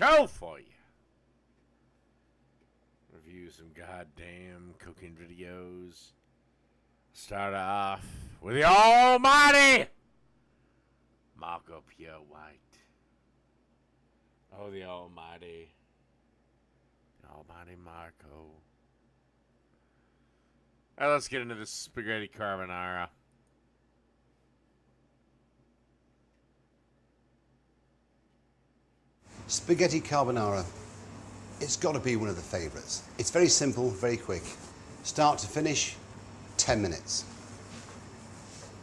show for you. Review some goddamn cooking videos. Start off with the almighty Marco Pure White. Oh, the almighty Marco. All right, let's get into this spaghetti carbonara. Spaghetti carbonara, it's got to be one of the favourites. It's very simple, very quick. Start to finish, 10 minutes.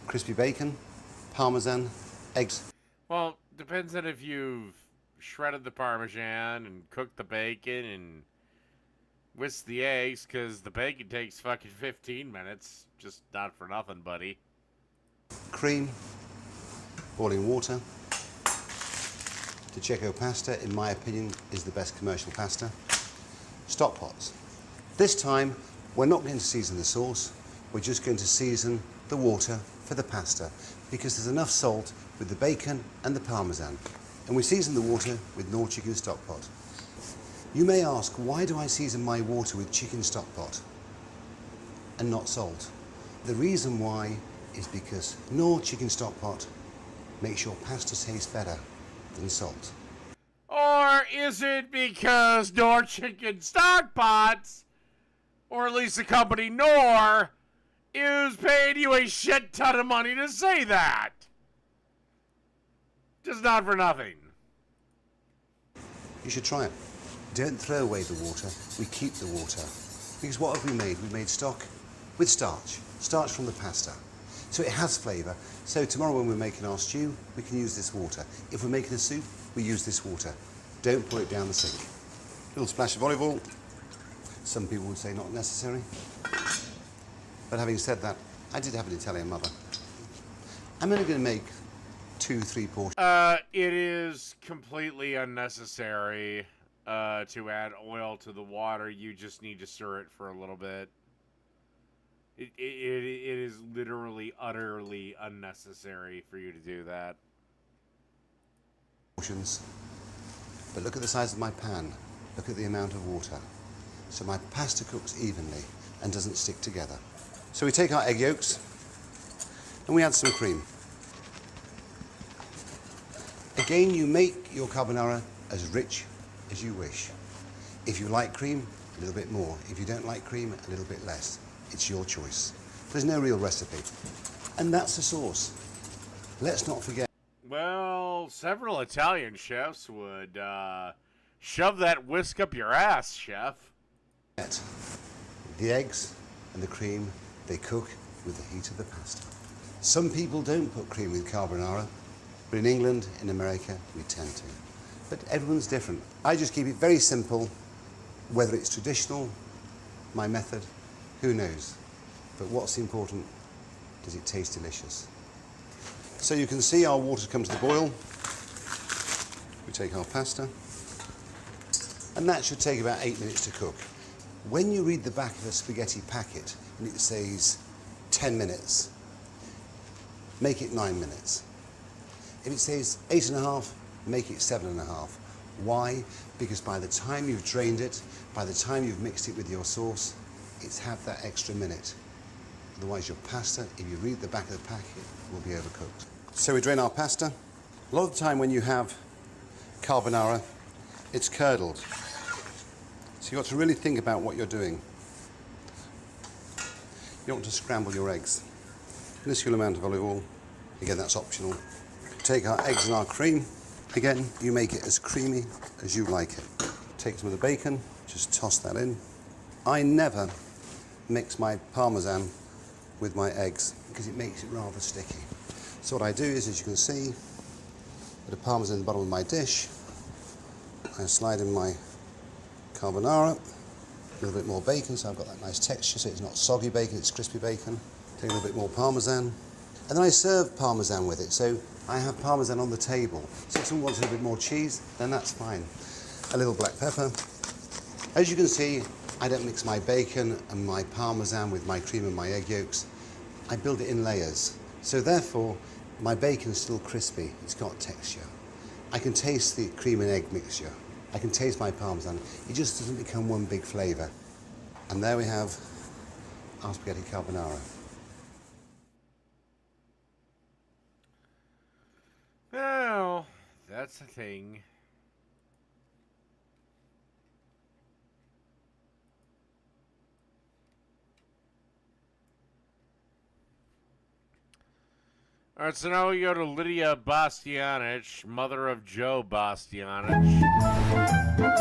Crispy bacon, parmesan, eggs. Well, depends on if you've shredded the parmesan and cooked the bacon and whisked the eggs, because the bacon takes fucking 15 minutes. Just not for nothing, buddy. Cream, boiling water. Di Cecco pasta, in my opinion, is the best commercial pasta. Stock pots. This time, we're not going to season the sauce. We're just going to season the water for the pasta, because there's enough salt with the bacon and the parmesan. And we season the water with Knorr chicken stock pot. You may ask, why do I season my water with chicken stock pot and not salt? The reason why is because Knorr chicken stock pot makes your pasta taste better than salt. Or is it because Knorr chicken stock pots, or at least the company Knorr, is paying you a shit ton of money to say that? Just not for nothing. You should try it. Don't throw away the water, we keep the water. Because what have we made? We made stock with starch. Starch from the pasta. So it has flavour. So tomorrow when we're making our stew, we can use this water. If we're making a soup, we use this water. Don't pour it down the sink. Little splash of olive oil. Some people would say not necessary. But having said that, I did have an Italian mother. I'm only going to make 2-3 portions. It is completely unnecessary to add oil to the water. You just need to stir it for a little bit. It is literally, utterly unnecessary for you to do that. But look at the size of my pan. Look at the amount of water. So my pasta cooks evenly and doesn't stick together. So we take our egg yolks and we add some cream. Again, you make your carbonara as rich as you wish. If you like cream, a little bit more. If you don't like cream, a little bit less. It's your choice. There's no real recipe. And that's the sauce. Let's not forget. Well, several Italian chefs would shove that whisk up your ass, chef. The eggs and the cream, they cook with the heat of the pasta. Some people don't put cream with carbonara, but in England, in America, we tend to. But everyone's different. I just keep it very simple. Whether it's traditional, my method, who knows? But what's important, does it taste delicious? So you can see our water come to the boil. We take our pasta. And that should take about 8 minutes to cook. When you read the back of a spaghetti packet and it says 10 minutes, make it 9 minutes. If it says 8.5, make it 7.5. Why? Because by the time you've drained it, by the time you've mixed it with your sauce, it's had that extra minute. Otherwise your pasta, if you read the back of the packet, will be overcooked. So we drain our pasta. A lot of the time when you have carbonara, it's curdled. So you've got to really think about what you're doing. You don't want to scramble your eggs. Minuscule amount of olive oil. Again, that's optional. Take our eggs and our cream. Again, you make it as creamy as you like it. Take some of the bacon, just toss that in. I never mix my parmesan with my eggs because it makes it rather sticky. So what I do is, as you can see, put a parmesan in the bottom of my dish. I slide in my carbonara, a little bit more bacon so I've got that nice texture, so it's not soggy bacon, it's crispy bacon. Take a little bit more parmesan. And then I serve parmesan with it, so I have parmesan on the table. So if someone wants a little bit more cheese, then that's fine. A little black pepper. As you can see, I don't mix my bacon and my parmesan with my cream and my egg yolks. I build it in layers. So therefore, my bacon's still crispy, it's got texture. I can taste the cream and egg mixture. I can taste my Parmesan. It just doesn't become one big flavour. And there we have our spaghetti carbonara. Well, that's a thing. All right, so now we go to Lydia Bastianich, mother of Joe Bastianich. What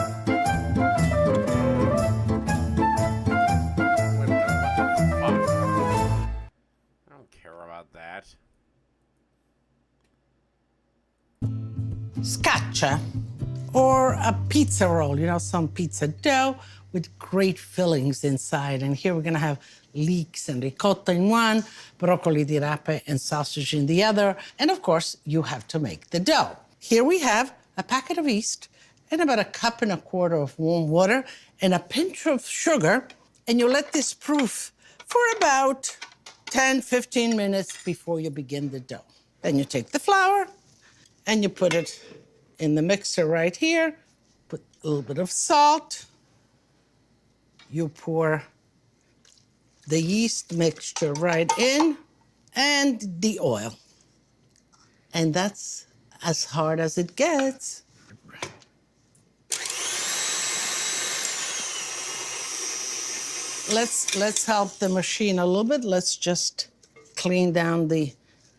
the fuck? I don't care about that. Scaccia, or a pizza roll, some pizza dough with great fillings inside. And here we're gonna have leeks and ricotta in one, broccoli di rape and sausage in the other. And of course, you have to make the dough. Here we have a packet of yeast and about 1.25 cups of warm water and a pinch of sugar. And you let this proof for about 10, 15 minutes before you begin the dough. Then you take the flour and you put it in the mixer right here. Put a little bit of salt. You pour the yeast mixture right in and the oil. And that's as hard as it gets. Let's help the machine a little bit. Let's just clean down the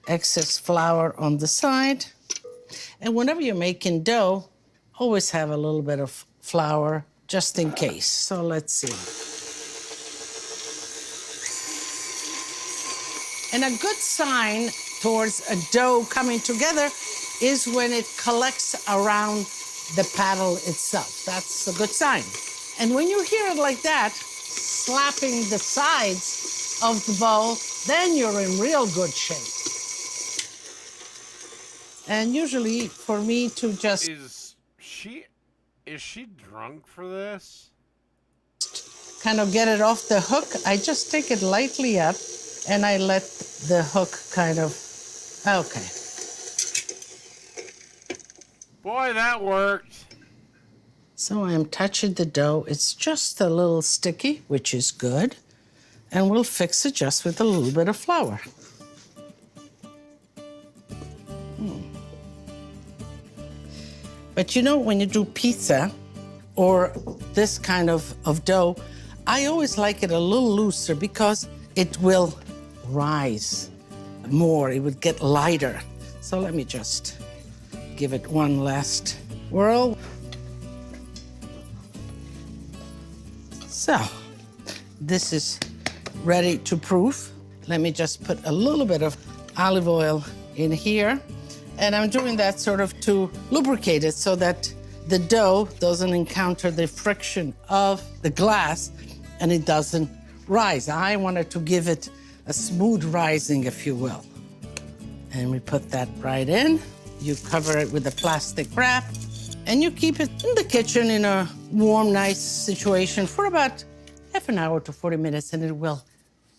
excess flour on the side. And whenever you're making dough, always have a little bit of flour just in case. So let's see. And a good sign towards a dough coming together is when it collects around the paddle itself. That's a good sign. And when you hear it like that, slapping the sides of the bowl, then you're in real good shape. And usually for me to just... Is she drunk for this? kind of get it off the hook, I just take it lightly up and I let the hook kind of, okay. Boy, that worked. So I'm touching the dough. It's just a little sticky, which is good. And we'll fix it just with a little bit of flour. But you know, when you do pizza or this kind of dough, I always like it a little looser because it will rise more. It would get lighter. So let me just give it one last whirl. So this is ready to proof. Let me just put a little bit of olive oil in here. And I'm doing that sort of to lubricate it so that the dough doesn't encounter the friction of the glass and it doesn't rise. I wanted to give it a smooth rising, if you will. And we put that right in. You cover it with a plastic wrap and you keep it in the kitchen in a warm, nice situation for about half an hour to 40 minutes and it will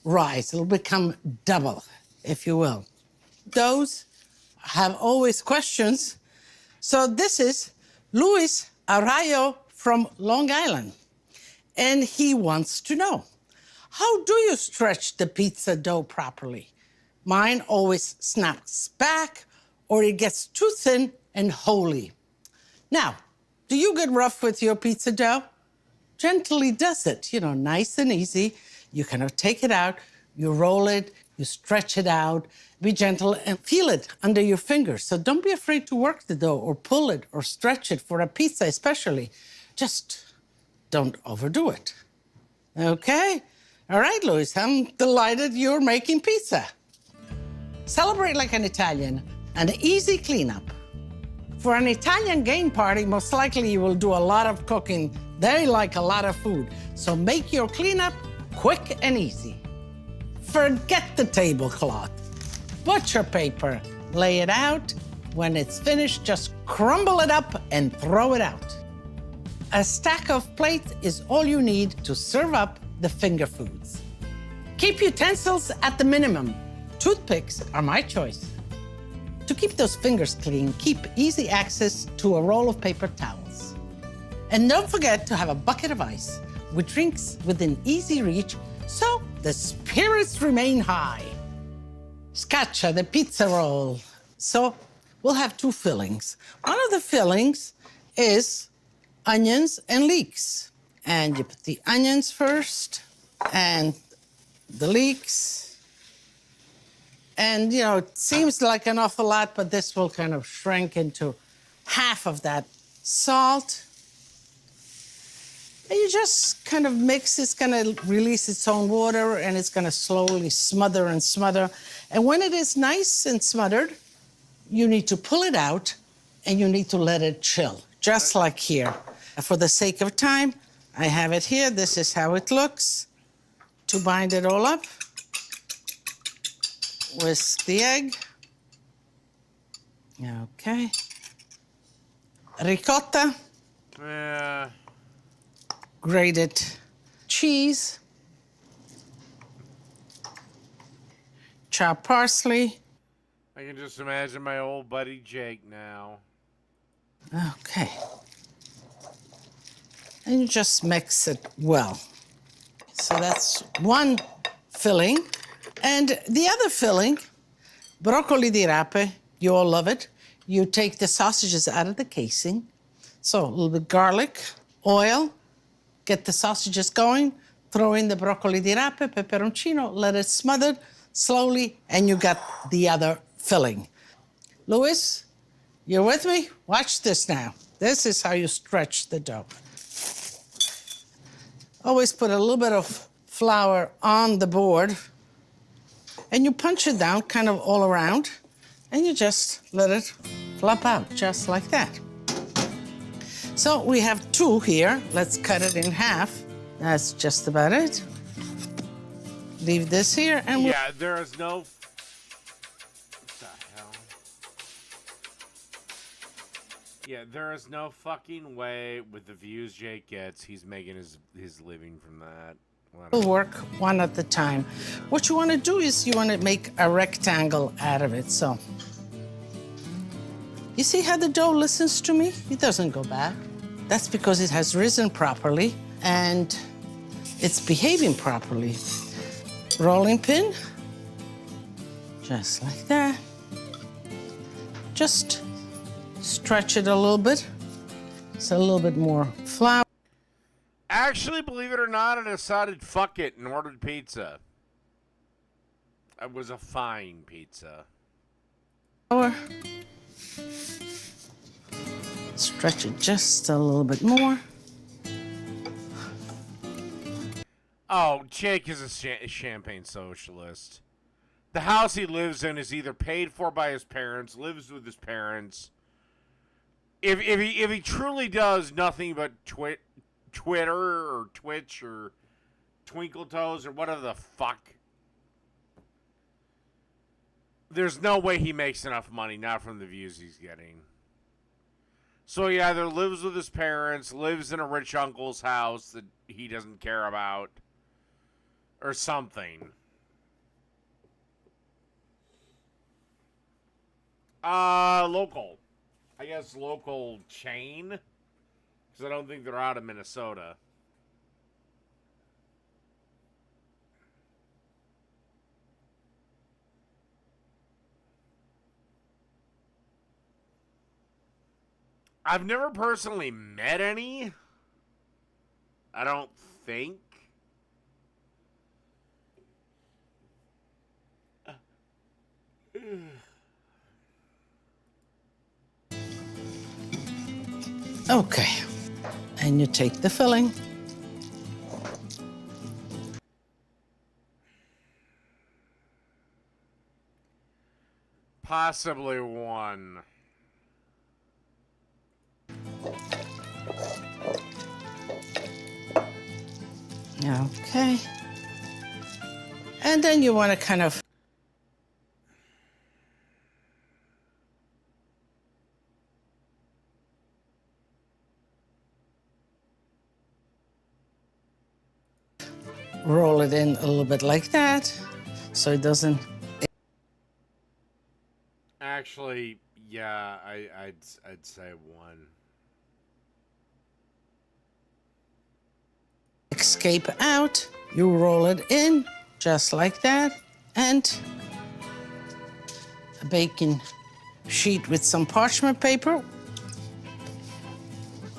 rise. It'll become double, if you will. Doughs have always questions. So this is Luis Arroyo from Long Island. And he wants to know, how do you stretch the pizza dough properly? Mine always snaps back or it gets too thin and holy. Now, do you get rough with your pizza dough? Gently does it, you know, nice and easy. You kind of take it out, you roll it, you stretch it out, be gentle and feel it under your fingers. So don't be afraid to work the dough or pull it or stretch it for a pizza especially. Just don't overdo it. Okay? All right, Luis, I'm delighted you're making pizza. Celebrate like an Italian, an easy cleanup. For an Italian game party, most likely you will do a lot of cooking. They like a lot of food. So make your cleanup quick and easy. Forget the tablecloth. Butcher paper. Lay it out. When it's finished, just crumble it up and throw it out. A stack of plates is all you need to serve up the finger foods. Keep utensils at the minimum. Toothpicks are my choice. To keep those fingers clean, keep easy access to a roll of paper towels. And don't forget to have a bucket of ice with drinks within easy reach so the spirits remain high. Scaccia, the pizza roll. So we'll have two fillings. One of the fillings is onions and leeks. And you put the onions first and the leeks. And, you know, it seems like an awful lot, but this will kind of shrink into half of that. Salt. And you just kind of mix. It's going to release its own water, and it's going to slowly smother and smother. And when it is nice and smothered, you need to pull it out, and you need to let it chill, just like here. For the sake of time, I have it here. This is how it looks. To bind it all up, whisk the egg. Okay. Ricotta. Yeah. Grated cheese. Chopped parsley. I can just imagine my old buddy Jake now. Okay. And you just mix it well. So that's one filling. And the other filling, broccoli di rape, you all love it. You take the sausages out of the casing. So a little bit garlic, oil, get the sausages going, throw in the broccoli di rape, peperoncino, let it smother slowly, and you got the other filling. Louis, you're with me? Watch this now. This is how you stretch the dough. Always put a little bit of flour on the board, and you punch it down kind of all around, and you just let it flop out, just like that. So we have two here. Let's cut it in half. That's just about it. Leave this here, and Yeah, there is no... What the hell? Yeah, there is no fucking way with the views Jake gets, he's making his living from that. we'll work one at a time. What you want to do is you want to make a rectangle out of it. So you see how the dough listens to me? It doesn't go back. That's because it has risen properly and it's behaving properly. Rolling pin, just like that. Just stretch it a little bit. So a little bit more flour. Actually, believe it or not, I decided fuck it and ordered pizza. It was a fine pizza. Stretch it just a little bit more. Oh, Jake is a champagne socialist. The house he lives in is either paid for by his parents, lives with his parents. If he truly does nothing but Twitter or Twitch or Twinkle Toes or whatever the fuck, there's no way he makes enough money, not from the views he's getting. So he either lives with his parents, lives in a rich uncle's house that he doesn't care about, or something. Local. I guess local chain. Because I don't think they're out of Minnesota. I've never personally met any. I don't think. Okay. And you take the filling. Possibly one. Okay. And then you want to kind of roll it in a little bit like that so it doesn't. Actually, yeah, I'd say one. escape out. You roll it in just like that, and a baking sheet with some parchment paper.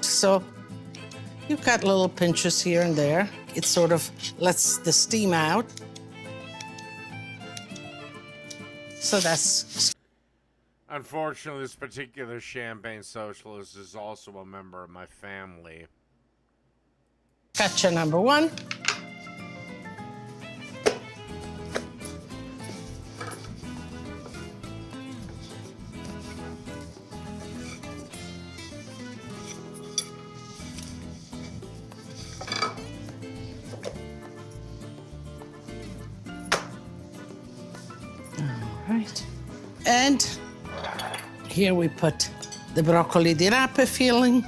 So you've got little pinches here and there. It sort of lets the steam out. So that's... Unfortunately, this particular champagne socialist is also a member of my family. Gotcha number one. All right. And here we put the broccoli di rape filling.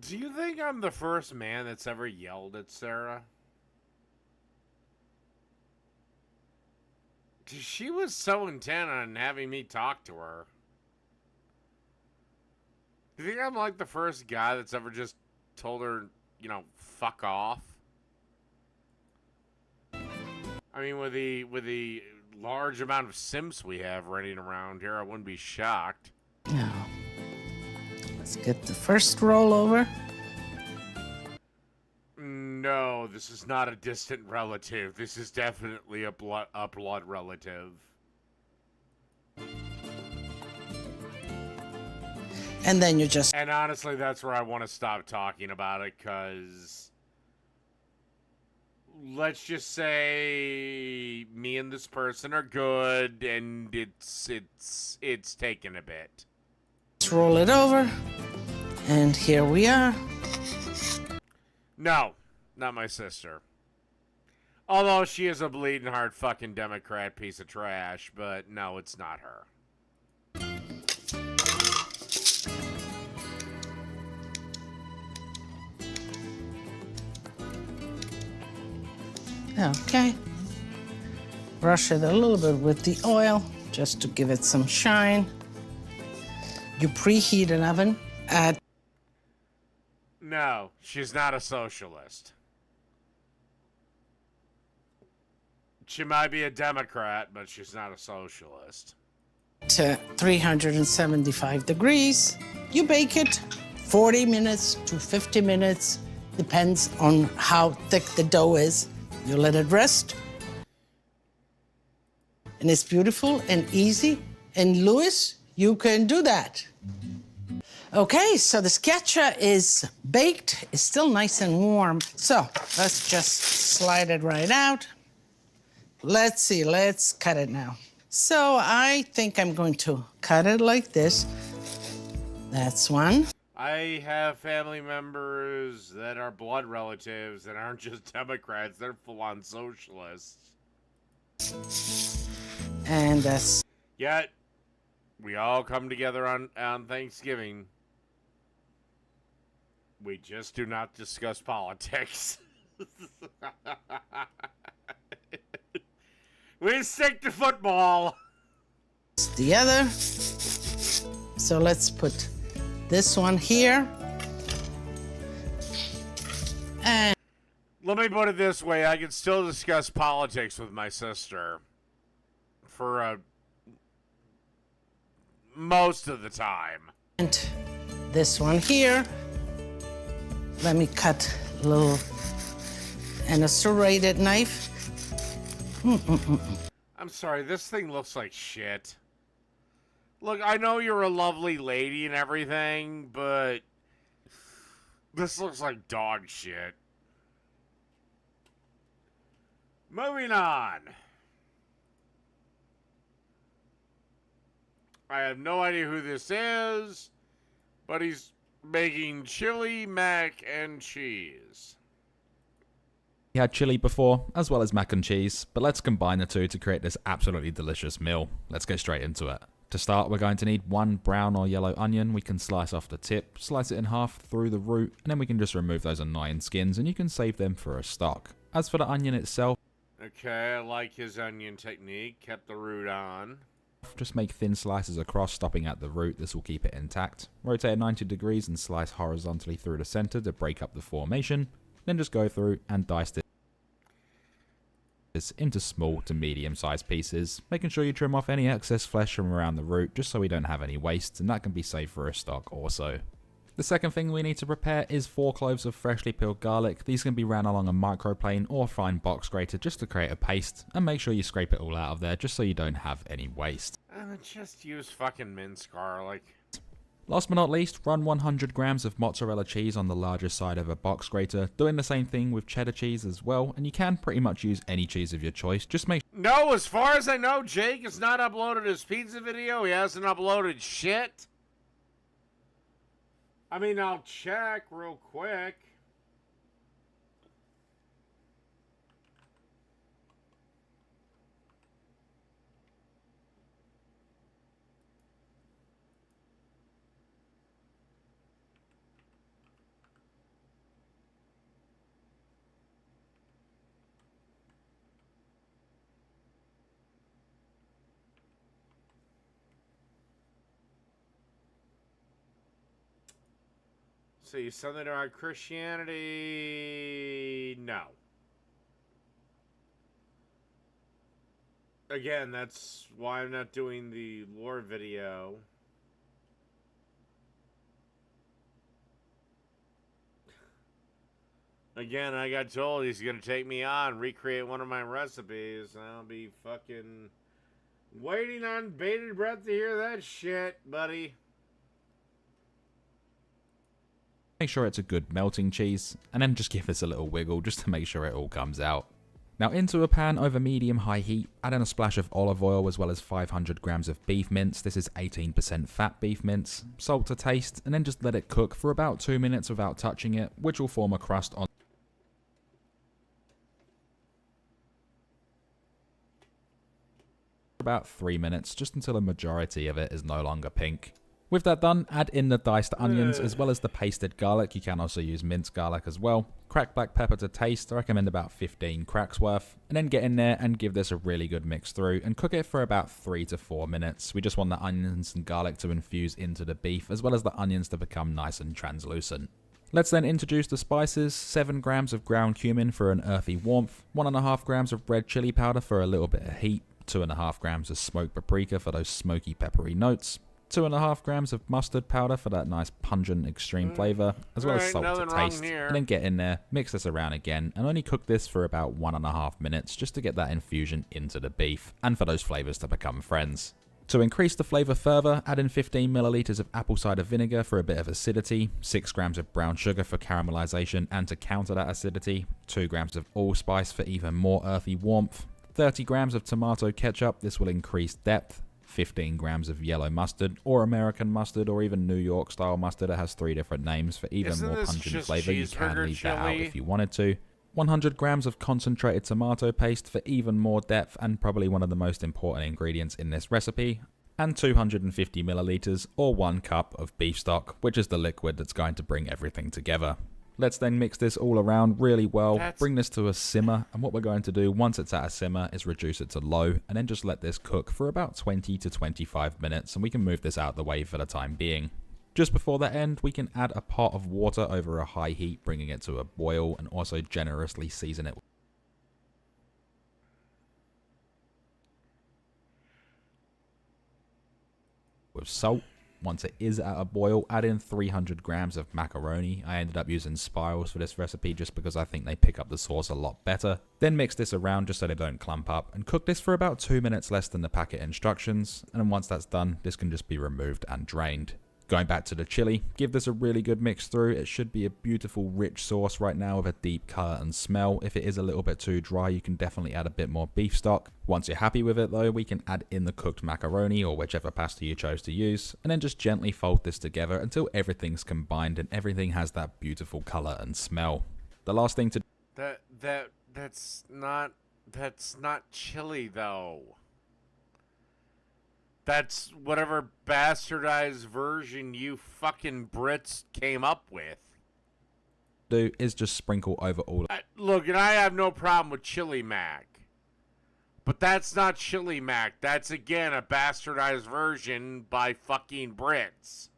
Do you think I'm the first man that's ever yelled at Sarah? 'Cause she was so intent on having me talk to her. Do you think I'm like the first guy that's ever just told her, you know, fuck off? I mean, with the large amount of simps we have running around here, I wouldn't be shocked. Now, let's get the first roll over. No, this is not a distant relative. This is definitely a blood relative. And then you just... And honestly, that's where I want to stop talking about it, because let's just say me and this person are good, and it's taken a bit. Let's roll it over. And here we are. No, not my sister. Although she is a bleeding heart fucking Democrat piece of trash, but no, it's not her. Okay. Brush it a little bit with the oil just to give it some shine. You preheat an oven at... No, she's not a socialist. She might be a Democrat, but she's not a socialist. 375 degrees. You bake it 40 minutes to 50 minutes, depends on how thick the dough is. You let it rest. And it's beautiful and easy. And Louis, you can do that. Okay, so the scaccia is baked. It's still nice and warm. So let's just slide it right out. Let's see, let's cut it now. So I think I'm going to cut it like this. That's one. I have family members that are blood relatives that aren't just Democrats, they're full-on socialists. And that's... Yet, we all come together on Thanksgiving. We just do not discuss politics. We stick to football. the other. So let's put this one here. And let me put it this way. I can still discuss politics with my sister for most of the time. And this one here. Let me cut a little, and a serrated knife. I'm sorry, this thing looks like shit. Look, I know you're a lovely lady and everything, but this looks like dog shit. Moving on. I have no idea who this is, but he's making chili, mac, and cheese. We had chili before, as well as mac and cheese, but let's combine the two to create this absolutely delicious meal. Let's get straight into it. To start, we're going to need one brown or yellow onion. We can slice off the tip, slice it in half through the root, and then we can just remove those annoying skins, and you can save them for a stock. As for the onion itself, Okay, I like his onion technique. Kept the root on. Just make thin slices across, stopping at the root. This will keep it intact. Rotate 90 degrees and slice horizontally through the center to break up the formation. Then just go through and dice this into small to medium sized pieces, making sure you trim off any excess flesh from around the root just so we don't have any waste, and that can be saved for a stock also. The second thing we need to prepare is 4 cloves of freshly peeled garlic. These can be ran along a microplane or fine box grater just to create a paste, and make sure you scrape it all out of there just so you don't have any waste. Just use fucking minced garlic. Last but not least, run 100 grams of mozzarella cheese on the larger side of a box grater, doing the same thing with cheddar cheese as well, and you can pretty much use any cheese of your choice. Just make No, as far as I know, Jake has not uploaded his pizza video. He hasn't uploaded shit. I mean, I'll check real quick. See, something about Christianity? No. Again, that's why I'm not doing the lore video. Again, I got told he's gonna take me on, recreate one of my recipes, and I'll be fucking waiting on bated breath to hear that shit, buddy. Make sure it's a good melting cheese, and then just give this a little wiggle just to make sure it all comes out. Now into a pan over medium-high heat, add in a splash of olive oil as well as 500 grams of beef mince. This is 18% fat beef mince, salt to taste, and then just let it cook for about 2 minutes without touching it, which will form a crust on about 3 minutes, just until a majority of it is no longer pink. With that done, add in the diced onions as well as the pasted garlic. You can also use minced garlic as well. Crack black pepper to taste. I recommend about 15 cracks worth. And then get in there and give this a really good mix through and cook it for about 3 to 4 minutes. We just want the onions and garlic to infuse into the beef as well as the onions to become nice and translucent. Let's then introduce the spices. 7 grams of ground cumin for an earthy warmth. 1.5 grams of red chili powder for a little bit of heat. 2.5 grams of smoked paprika for those smoky peppery notes. 2.5 grams of mustard powder for that nice pungent extreme flavor, as well as salt to taste. And then get in there, mix this around again, and only cook this for about 1.5 minutes just to get that infusion into the beef, and for those flavors to become friends. To increase the flavor further, add in 15 milliliters of apple cider vinegar for a bit of acidity, 6 grams of brown sugar for caramelization and to counter that acidity, 2 grams of allspice for even more earthy warmth, 30 grams of tomato ketchup, this will increase depth, 15 grams of yellow mustard, or American mustard, or even New York style mustard. It has 3 different names for even more pungent flavor. You can leave that out if you wanted to. 100 grams of concentrated tomato paste for even more depth, and probably one of the most important ingredients in this recipe. And 250 milliliters, or 1 cup of beef stock, which is the liquid that's going to bring everything together. Let's then mix this all around really well, bring this to a simmer, and what we're going to do once it's at a simmer is reduce it to low, and then just let this cook for about 20 to 25 minutes, and we can move this out of the way for the time being. Just before the end, we can add a pot of water over a high heat, bringing it to a boil, and also generously season it with salt. Once it is at a boil, add in 300 grams of macaroni. I ended up using spirals for this recipe just because I think they pick up the sauce a lot better. Then mix this around just so they don't clump up, and cook this for about 2 minutes less than the packet instructions, and then once that's done, this can just be removed and drained. Going back to the chili, give this a really good mix through. It should be a beautiful rich sauce right now with a deep color and smell. If it is a little bit too dry, you can definitely add a bit more beef stock. Once you're happy with it though, we can add in the cooked macaroni or whichever pasta you chose to use, and then just gently fold this together until everything's combined and everything has that beautiful color and smell. The last thing to that's not chili though. That's whatever bastardized version you fucking Brits came up with. do is just sprinkle over all. Look, and I have no problem with chili mac, But that's not chili mac. That's, again, a bastardized version by fucking Brits.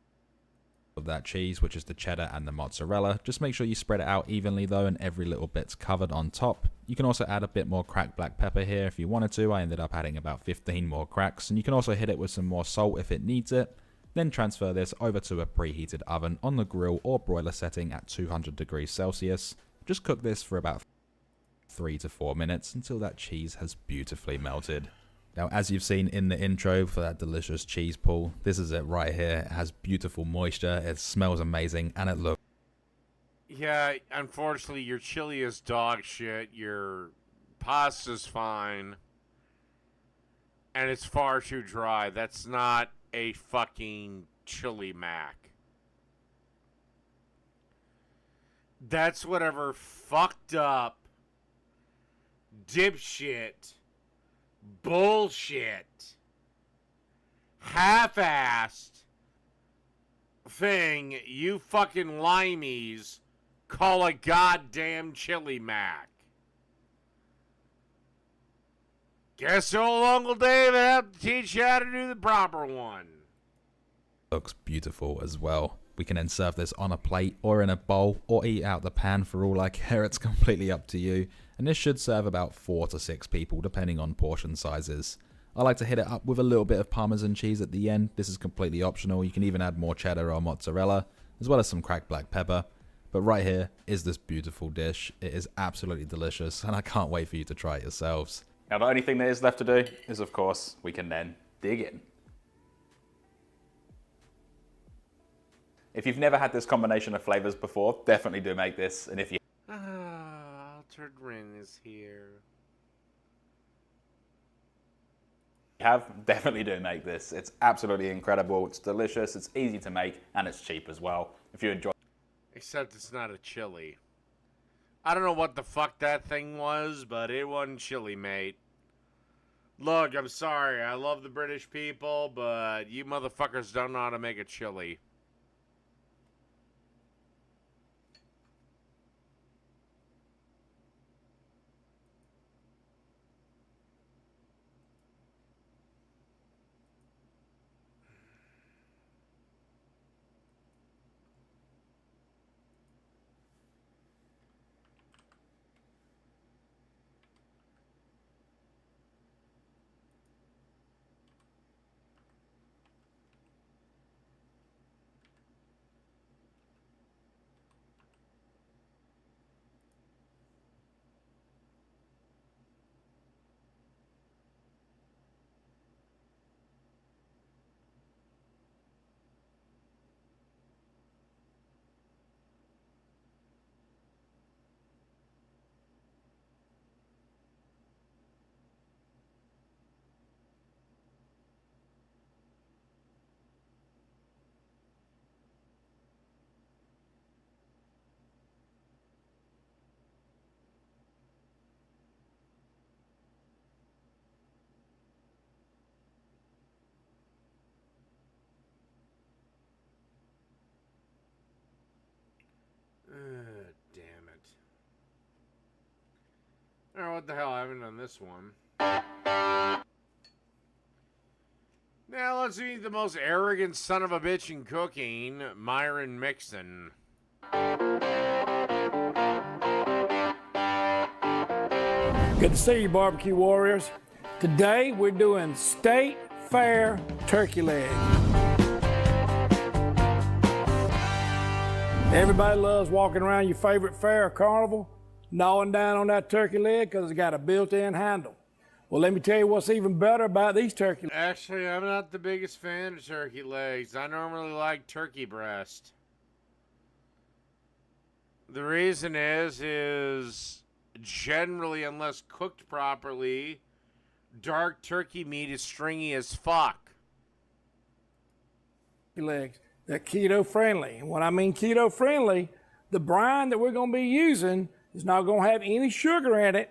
Of that cheese, which is the cheddar and the mozzarella. Just make sure you spread it out evenly though, and every little bit's covered on top. You can also add a bit more cracked black pepper here if you wanted to. I ended up adding about 15 more cracks, and you can also hit it with some more salt if it needs it. Then transfer this over to a preheated oven on the grill or broiler setting at 200 degrees Celsius. Just cook this for about 3 to 4 minutes until that cheese has beautifully melted. Now, as you've seen in the intro for that delicious cheese pull, this is it right here. It has beautiful moisture, it smells amazing, and it looks... Yeah, unfortunately, your chili is dog shit, your pasta's fine, and it's far too dry. That's not a fucking chili mac. That's whatever fucked up, dipshit, bullshit, half-assed thing you fucking limeys call a goddamn chili mac. Guess old Uncle David have to teach you how to do the proper one. Looks beautiful as well. We can then serve this on a plate or in a bowl or eat out the pan for all I care. It's completely up to you. And this should serve about 4 to 6 people depending on portion sizes. I like to hit it up with a little bit of Parmesan cheese at the end. This is completely optional. You can even add more cheddar or mozzarella, as well as some cracked black pepper. But right here is this beautiful dish. It is absolutely delicious, and I can't wait for you to try it yourselves. Now the only thing that is left to do is, of course, we can then dig in. If you've never had this combination of flavors before, definitely do make this. And if you Altered Rin is here. have, definitely do make this. It's absolutely incredible. It's delicious. It's easy to make, and it's cheap as well. If you enjoy. Except it's not a chili. I don't know what the fuck that thing was, but it wasn't chili, mate. Look, I'm sorry. I love the British people, but you motherfuckers don't know how to make a chili. Damn it. Oh, what the hell? I haven't done this one. Now let's meet the most arrogant son of a bitch in cooking, Myron Mixon. Good to see you, Barbecue Warriors. Today we're doing State Fair turkey leg. Everybody loves walking around your favorite fair or carnival, gnawing down on that turkey leg because it's got a built-in handle. Well, let me tell you what's even better about these turkey legs. Actually, I'm not the biggest fan of turkey legs. I normally like turkey breast. The reason is generally, unless cooked properly, dark turkey meat is stringy as fuck. Legs. They're keto friendly. And when I mean keto friendly, the brine that we're going to be using is not going to have any sugar in it.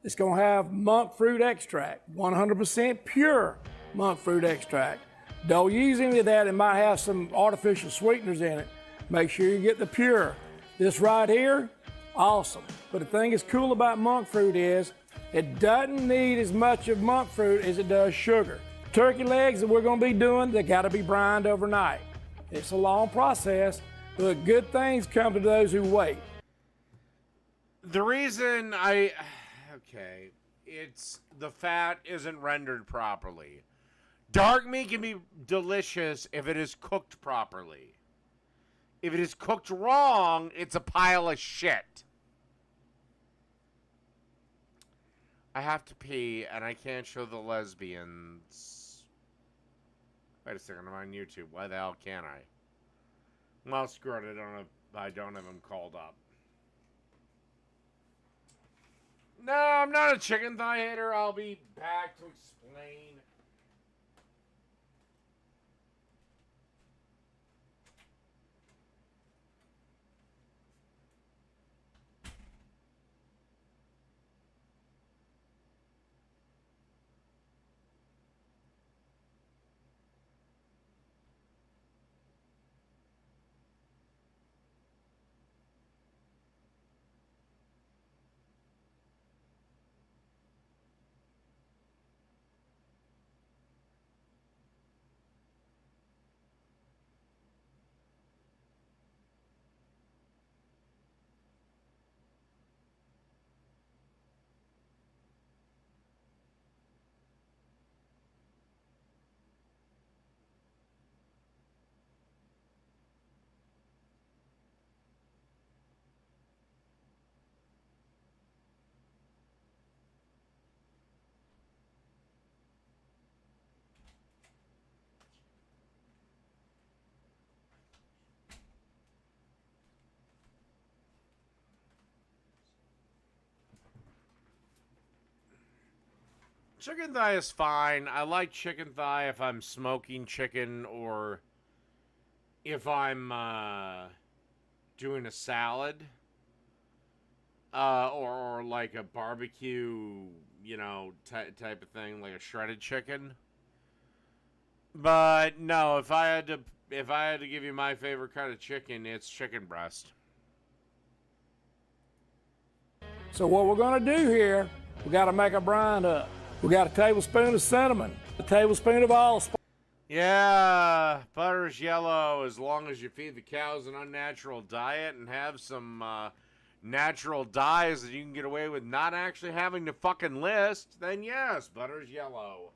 It's going to have monk fruit extract, 100% pure monk fruit extract. Don't use any of that. It might have some artificial sweeteners in it. Make sure you get the pure. This right here, awesome. But the thing that's cool about monk fruit is It doesn't need as much of monk fruit as it does sugar. Turkey legs that we're going to be doing, they got to be brined overnight. It's a long process, but good things come to those who wait. The reason okay, it's the fat isn't rendered properly. Dark meat can be delicious if it is cooked properly. If it is cooked wrong, it's a pile of shit. I have to pee, and I can't show the lesbians. Wait a second, I'm on YouTube. Why the hell can't I? Well, screw it, I don't have them called up. No, I'm not a chicken thigh hater. I'll be back to explain. Chicken thigh is fine. I like chicken thigh if I'm smoking chicken or if I'm doing a salad or like a barbecue, you know, type of thing, like a shredded chicken. But no, if I had to give you my favorite kind of chicken, it's chicken breast. So what we're going to do here, we got to make a brine up. We got a tablespoon of cinnamon, a tablespoon of allspice. Yeah, butter's yellow as long as you feed the cows an unnatural diet and have some natural dyes that you can get away with not actually having to fucking list, then yes, butter's yellow.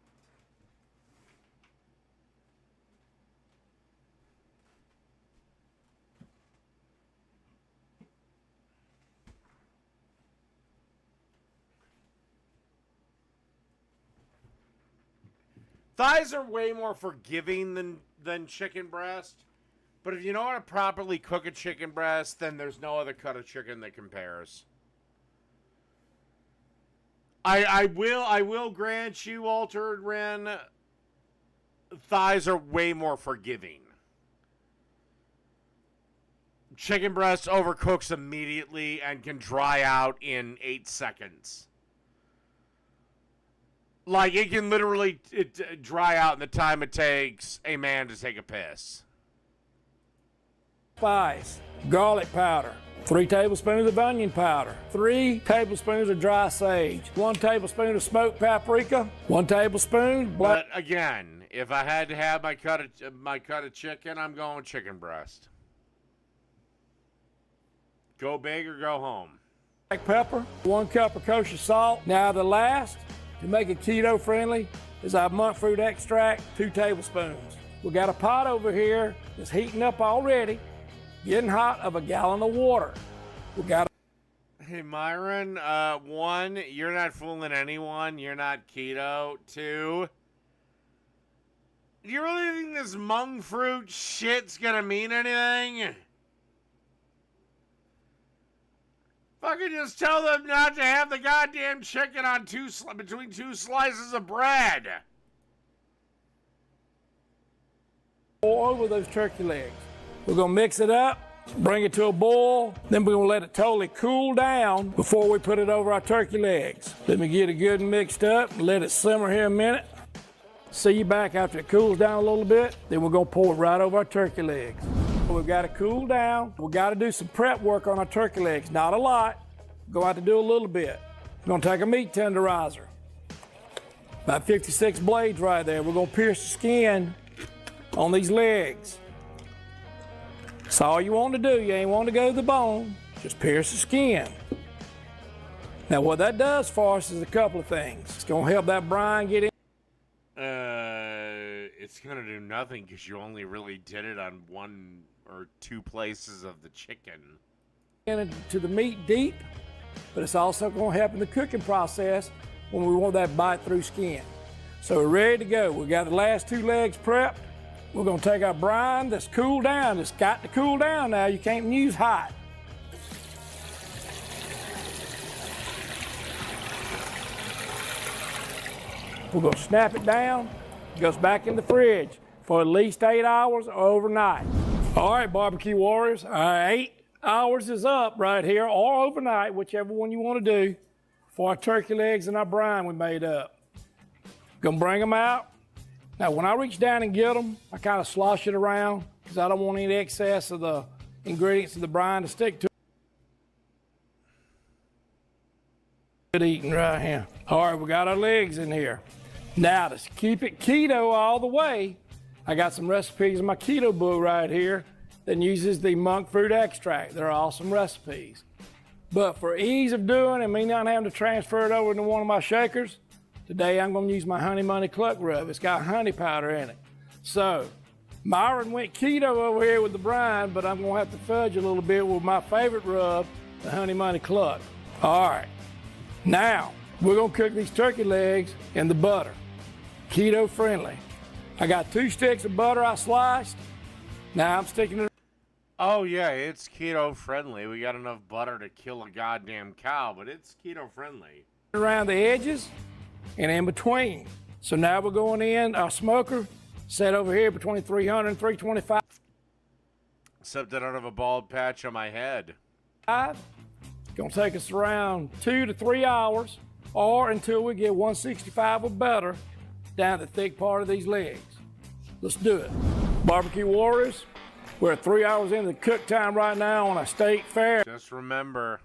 Thighs are way more forgiving than chicken breast. But if you know how to properly cook a chicken breast, then there's no other cut of chicken that compares. I will grant you, Altered Ren, thighs are way more forgiving. Chicken breast overcooks immediately and can dry out in 8 seconds. Like, it can literally dry out in the time it takes a man to take a piss. Spice, garlic powder, 3 tablespoons of onion powder, 3 tablespoons of dry sage, 1 tablespoon of smoked paprika, 1 tablespoon black. But again, if I had to have my cut of chicken, I'm going chicken breast. Go big or go home. Black pepper, 1 cup of kosher salt. Now the last, to make it keto friendly, is our monk fruit extract, 2 tablespoons. We got a pot over here that's heating up already, getting hot, of a gallon of water. We got. Hey Myron, 1, you're not fooling anyone. You're not keto. 2, do you really think this monk fruit shit's gonna mean anything? Fucking just tell them not to have the goddamn chicken on between 2 slices of bread. Pour over those turkey legs. We're gonna mix it up, bring it to a boil, then we're gonna let it totally cool down before we put it over our turkey legs. Let me get it good and mixed up and let it simmer here a minute. See you back after it cools down a little bit, then we're gonna pour it right over our turkey legs. We've got to cool down. We've got to do some prep work on our turkey legs. Not a lot. Go out to do a little bit. We're gonna take a meat tenderizer. About 56 blades right there. We're gonna pierce the skin on these legs. That's all you want to do. You ain't want to go to the bone. Just pierce the skin. Now what that does for us is a couple of things. It's gonna help that brine get in. It's gonna do nothing because you only really did it on 1 or 2 places of the chicken. To the meat deep, but it's also going to help in the cooking process when we want that bite through skin. So we're ready to go. We got the last 2 legs prepped. We're going to take our brine that's cooled down. It's got to cool down now. You can't use hot. We're going to snap it down. It goes back in the fridge for at least 8 hours or overnight. All right, barbecue warriors, 8 hours is up right here, or overnight, whichever one you want to do, for our turkey legs and our brine we made up. Gonna bring them out. Now, when I reach down and get them, I kind of slosh it around because I don't want any excess of the ingredients of the brine to stick to it. Good eating right here. All right, we got our legs in here. Now, to keep it keto all the way, I got some recipes in my keto book right here that uses the monk fruit extract. They're awesome recipes. But for ease of doing and me not having to transfer it over into one of my shakers, today I'm going to use my Honey Money Cluck Rub. It's got honey powder in it. So, Myron went keto over here with the brine, but I'm going to have to fudge a little bit with my favorite rub, the Honey Money Cluck. All right. Now, we're going to cook these turkey legs in the butter. Keto friendly. I got 2 sticks of butter I sliced. Now I'm sticking it. Oh yeah, it's keto friendly. We got enough butter to kill a goddamn cow, but it's keto friendly. Around the edges and in between. So now we're going in our smoker, set over here between 300 and 325. Except I don't have a bald patch on my head. It's gonna take us around 2 to 3 hours, or until we get 165 or better down the thick part of these legs. Let's do it. Barbecue warriors, we're 3 hours into the cook time right now on a state fair. Just remember,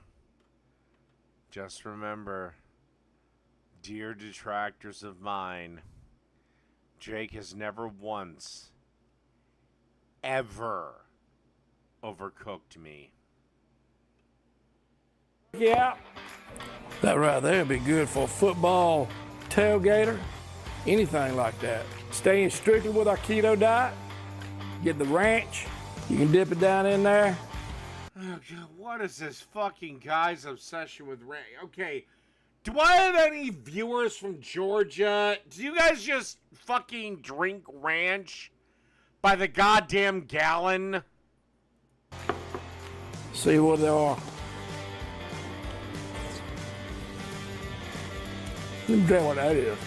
dear detractors of mine, Jake has never once, ever overcooked me. Yeah, that right there would be good for a football tailgater, anything like that. Staying strictly with our keto diet, get the ranch, you can dip it down in there. Oh God, what is this fucking guy's obsession with ranch? Okay, do I have any viewers from Georgia? Do you guys just fucking drink ranch by the goddamn gallon? See what they are. Let me tell you what that is.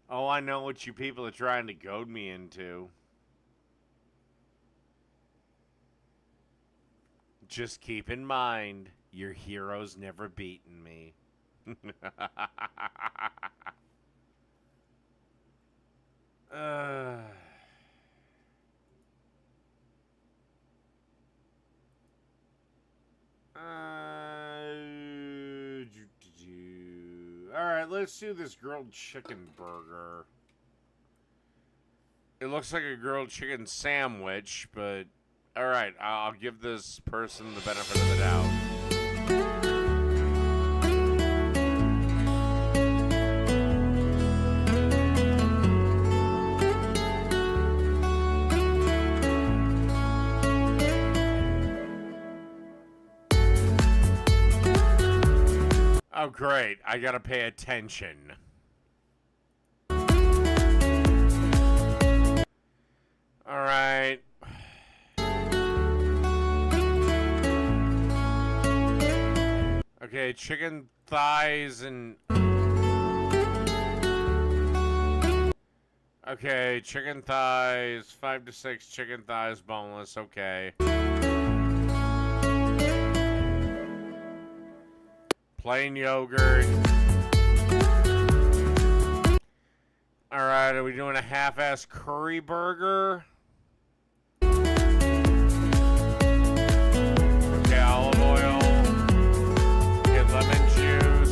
Oh, I know what you people are trying to goad me into. Just keep in mind, your hero's never beaten me. Alright, let's do this grilled chicken burger. It looks like a grilled chicken sandwich, but alright, I'll give this person the benefit of the doubt. Oh, great. I gotta pay attention. Alright. Okay, chicken thighs and... Okay, chicken thighs, 5 to 6 chicken thighs, boneless, okay. Plain yogurt. Alright, are we doing a half-ass curry burger? Okay, olive oil. Get lemon juice.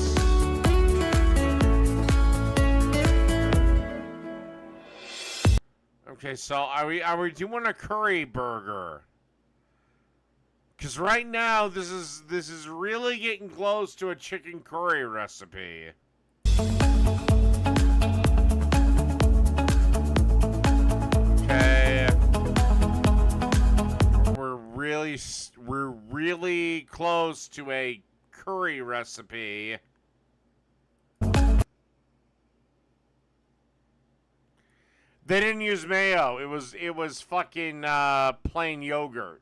Okay, so are we doing a curry burger? Because right now this is really getting close to a chicken curry recipe. Okay, we're really close to a curry recipe. They didn't use mayo. It was fucking plain yogurt.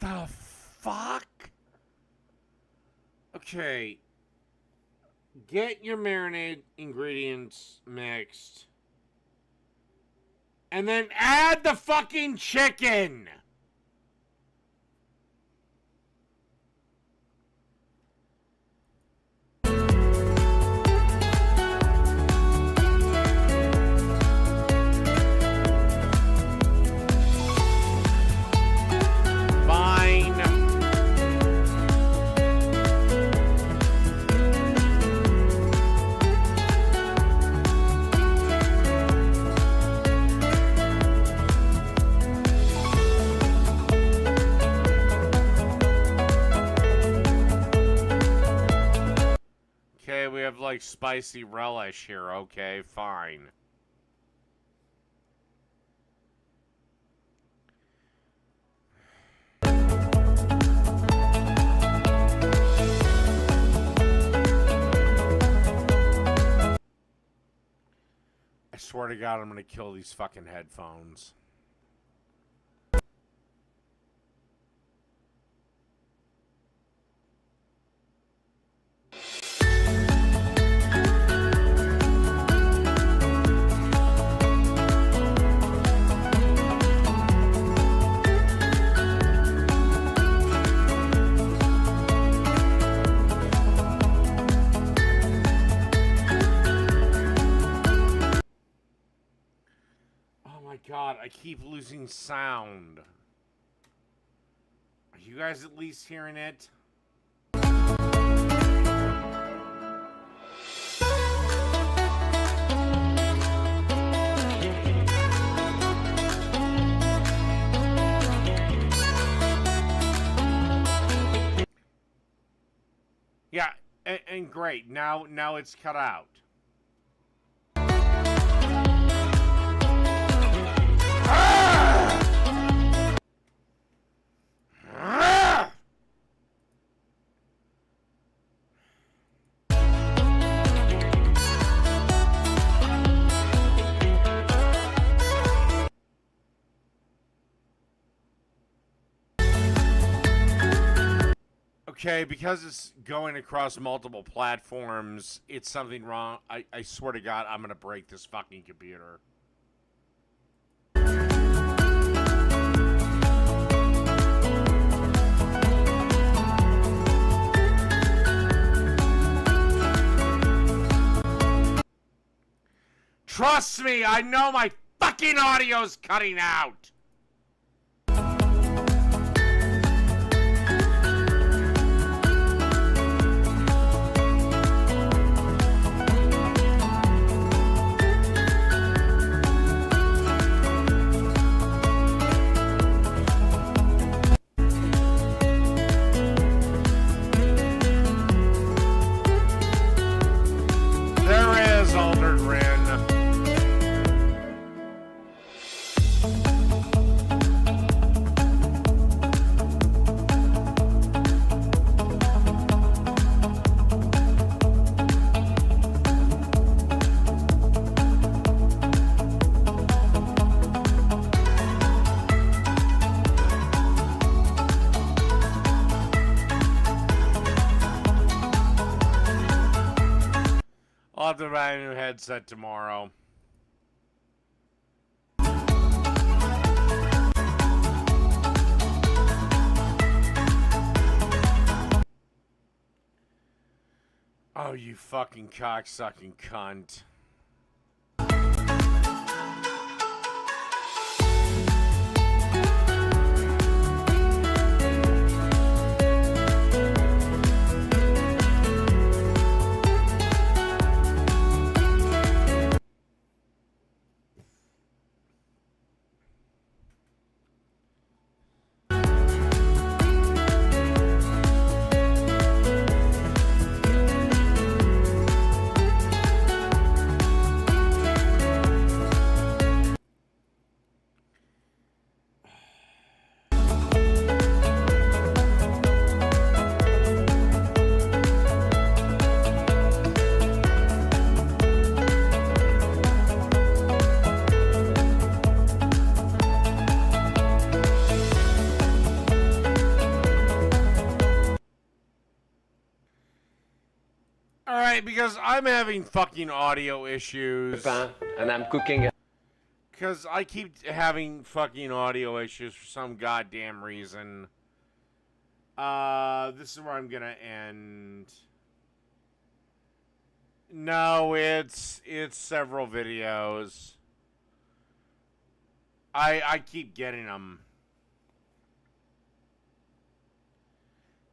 The fuck? Okay. Get your marinade ingredients mixed. And then add the fucking chicken. Fine. Okay, we have like spicy relish here. Okay, fine. I swear to God, I'm gonna kill these fucking headphones. Oh my God, I keep losing sound. Are you guys at least hearing it? Yeah, and great. Now it's cut out. Okay, because it's going across multiple platforms, it's something wrong. I swear to God, I'm gonna break this fucking computer. Trust me, I know my fucking audio's cutting out. There is Altered Rin. I'll have to buy a new headset tomorrow. Oh, you fucking cocksucking cunt. Alright, because I'm having fucking audio issues. And I'm cooking. Because I keep having fucking audio issues for some goddamn reason. This is where I'm gonna end. No, it's several videos. I keep getting them.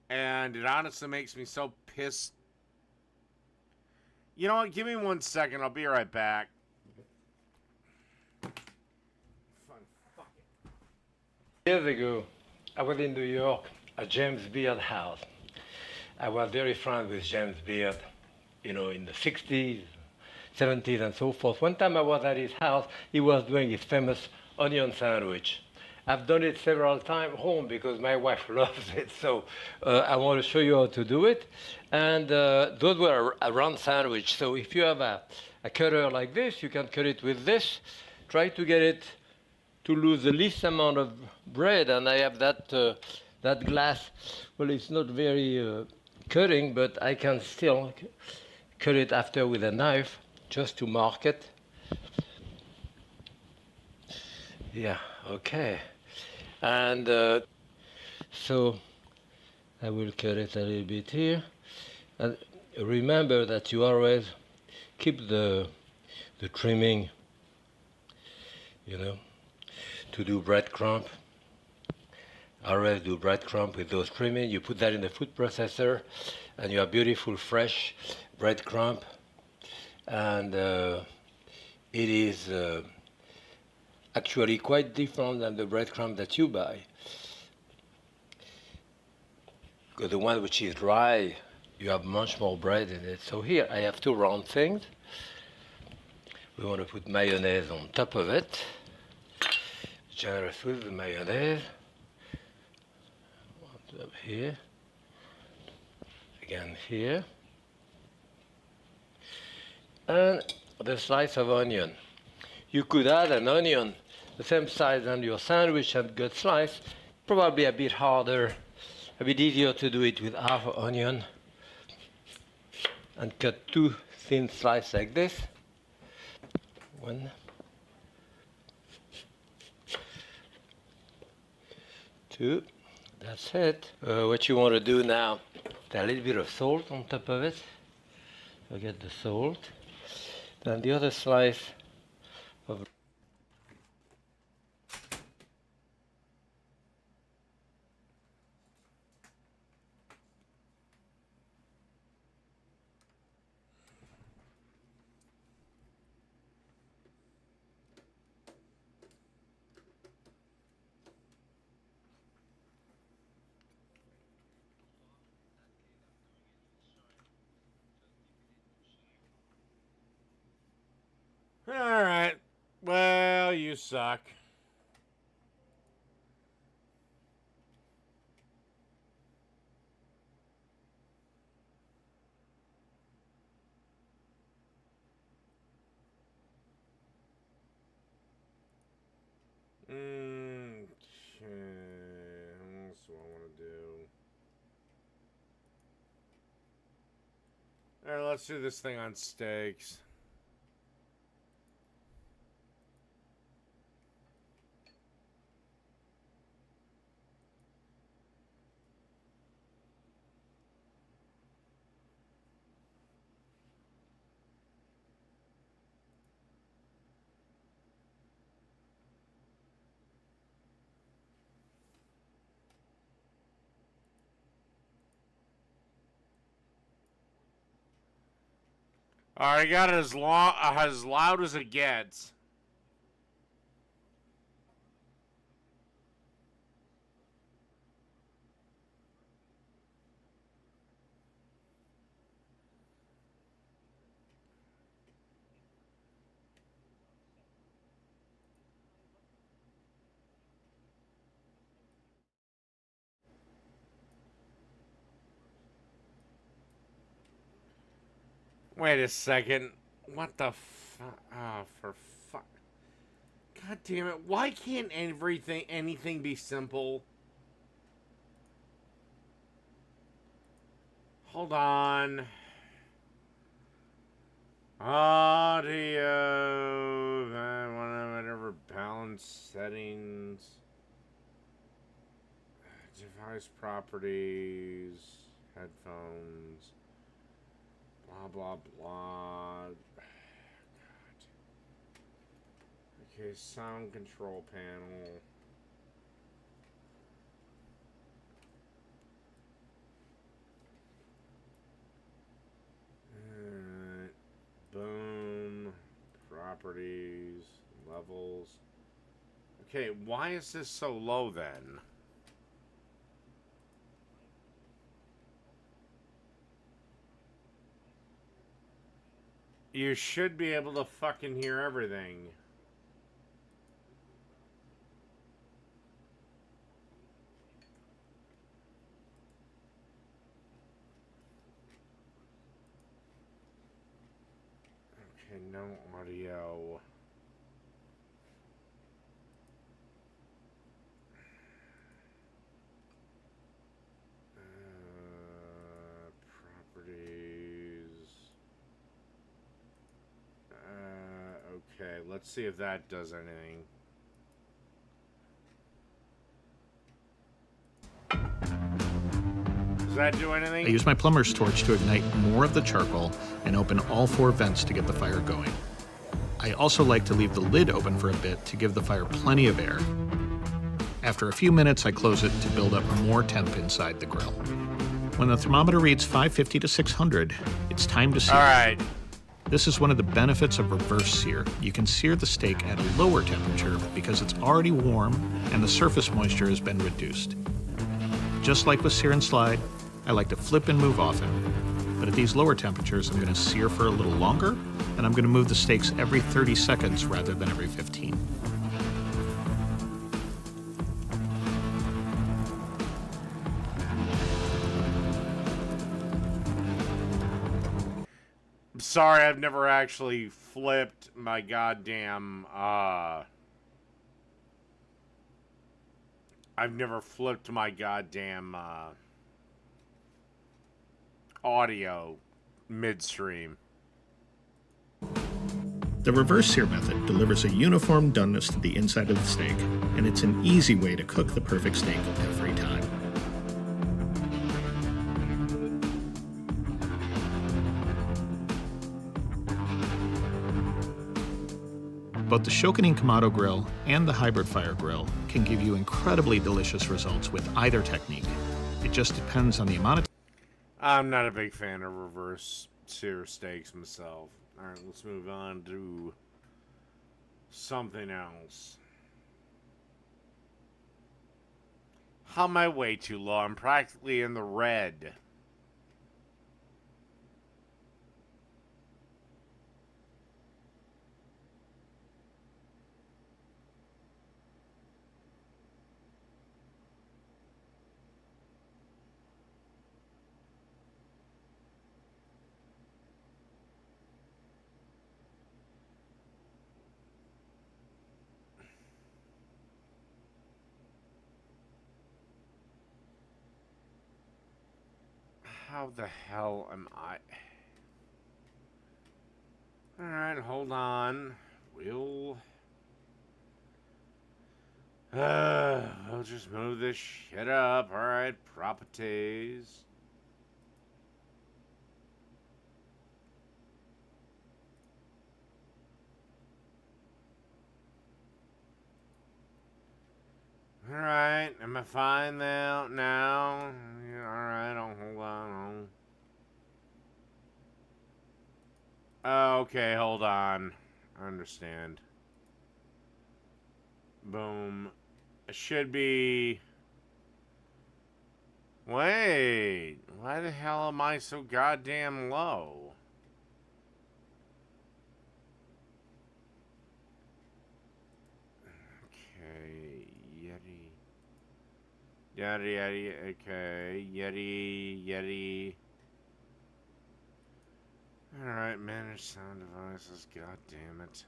And it honestly makes me so pissed. You know what? Give me 1 second. I'll be right back. Years ago, I was in New York at James Beard house. I was very friends with James Beard, you know, in the 60s, 70s, and so forth. One time I was at his house, he was doing his famous onion sandwich. I've done it several times home because my wife loves it, so I want to show you how to do it. And those were a round sandwich, so if you have a cutter like this, you can cut it with this. Try to get it to lose the least amount of bread, and I have that that glass. Well, it's not very cutting, but I can still cut it after with a knife just to mark it. Yeah, okay. And so I will cut it a little bit here. And remember that you always keep the trimming, you know, to do breadcrumb. Always do breadcrumb with those trimming. You put that in the food processor, and you have beautiful fresh breadcrumb. And it is actually quite different than the breadcrumb that you buy. Because the one which is dry, you have much more bread in it. So here I have two round things. We want to put mayonnaise on top of it. Generous with the mayonnaise. Up here. Again here. And the slice of onion. You could add an onion the same size on your sandwich and good slice. Probably a bit harder, a bit easier to do it with half an onion. And cut two thin slices like this. One. Two. That's it. What you want to do now, a little bit of salt on top of it. Forget the salt. Then the other slice of Alright. Well, you suck. Okay. What else do I want to do? Alright, let's do this thing on steaks. I got it as loud as it gets. Wait a second. What the fuck? Oh, for fuck. God damn it. Why can't anything be simple? Hold on. Audio. Whatever. Balance settings. Device properties. Headphones. Blah, blah, blah. God. Okay, sound control panel. Boom. Properties. Levels. Okay, why is this so low then? You should be able to fucking hear everything. Okay, no audio. Properties. Okay, let's see if that does anything. Does that do anything? I use my plumber's torch to ignite more of the charcoal and open all 4 vents to get the fire going. I also like to leave the lid open for a bit to give the fire plenty of air. After a few minutes, I close it to build up more temp inside the grill. When the thermometer reads 550 to 600, it's time to sear. All right. This is one of the benefits of reverse sear. You can sear the steak at a lower temperature because it's already warm and the surface moisture has been reduced. Just like with sear and slide, I like to flip and move often. But at these lower temperatures, I'm going to sear for a little longer, and I'm going to move the steaks every 30 seconds rather than every 15. I'm sorry, I've never actually flipped my goddamn, I've never flipped my goddamn, audio midstream. The reverse sear method delivers a uniform doneness to the inside of the steak, and it's an easy way to cook the perfect steak every time. Both the Shokunin Kamado grill and the Hybrid Fire grill can give you incredibly delicious results with either technique. It just depends on the amount of I'm not a big fan of reverse sear steaks myself. Alright, let's move on to something else. How am I way too low? I'm practically in the red. How the hell am I? Alright, hold on. We'll just move this shit up. Alright, properties. Alright, am I fine now? Now? Yeah, alright, hold on. Okay, hold on. I understand. Boom. It should be... Wait. Why the hell am I so goddamn low? Okay. Yeti. Yeti. Okay. Yeti. Alright, manage sound devices. God damn it.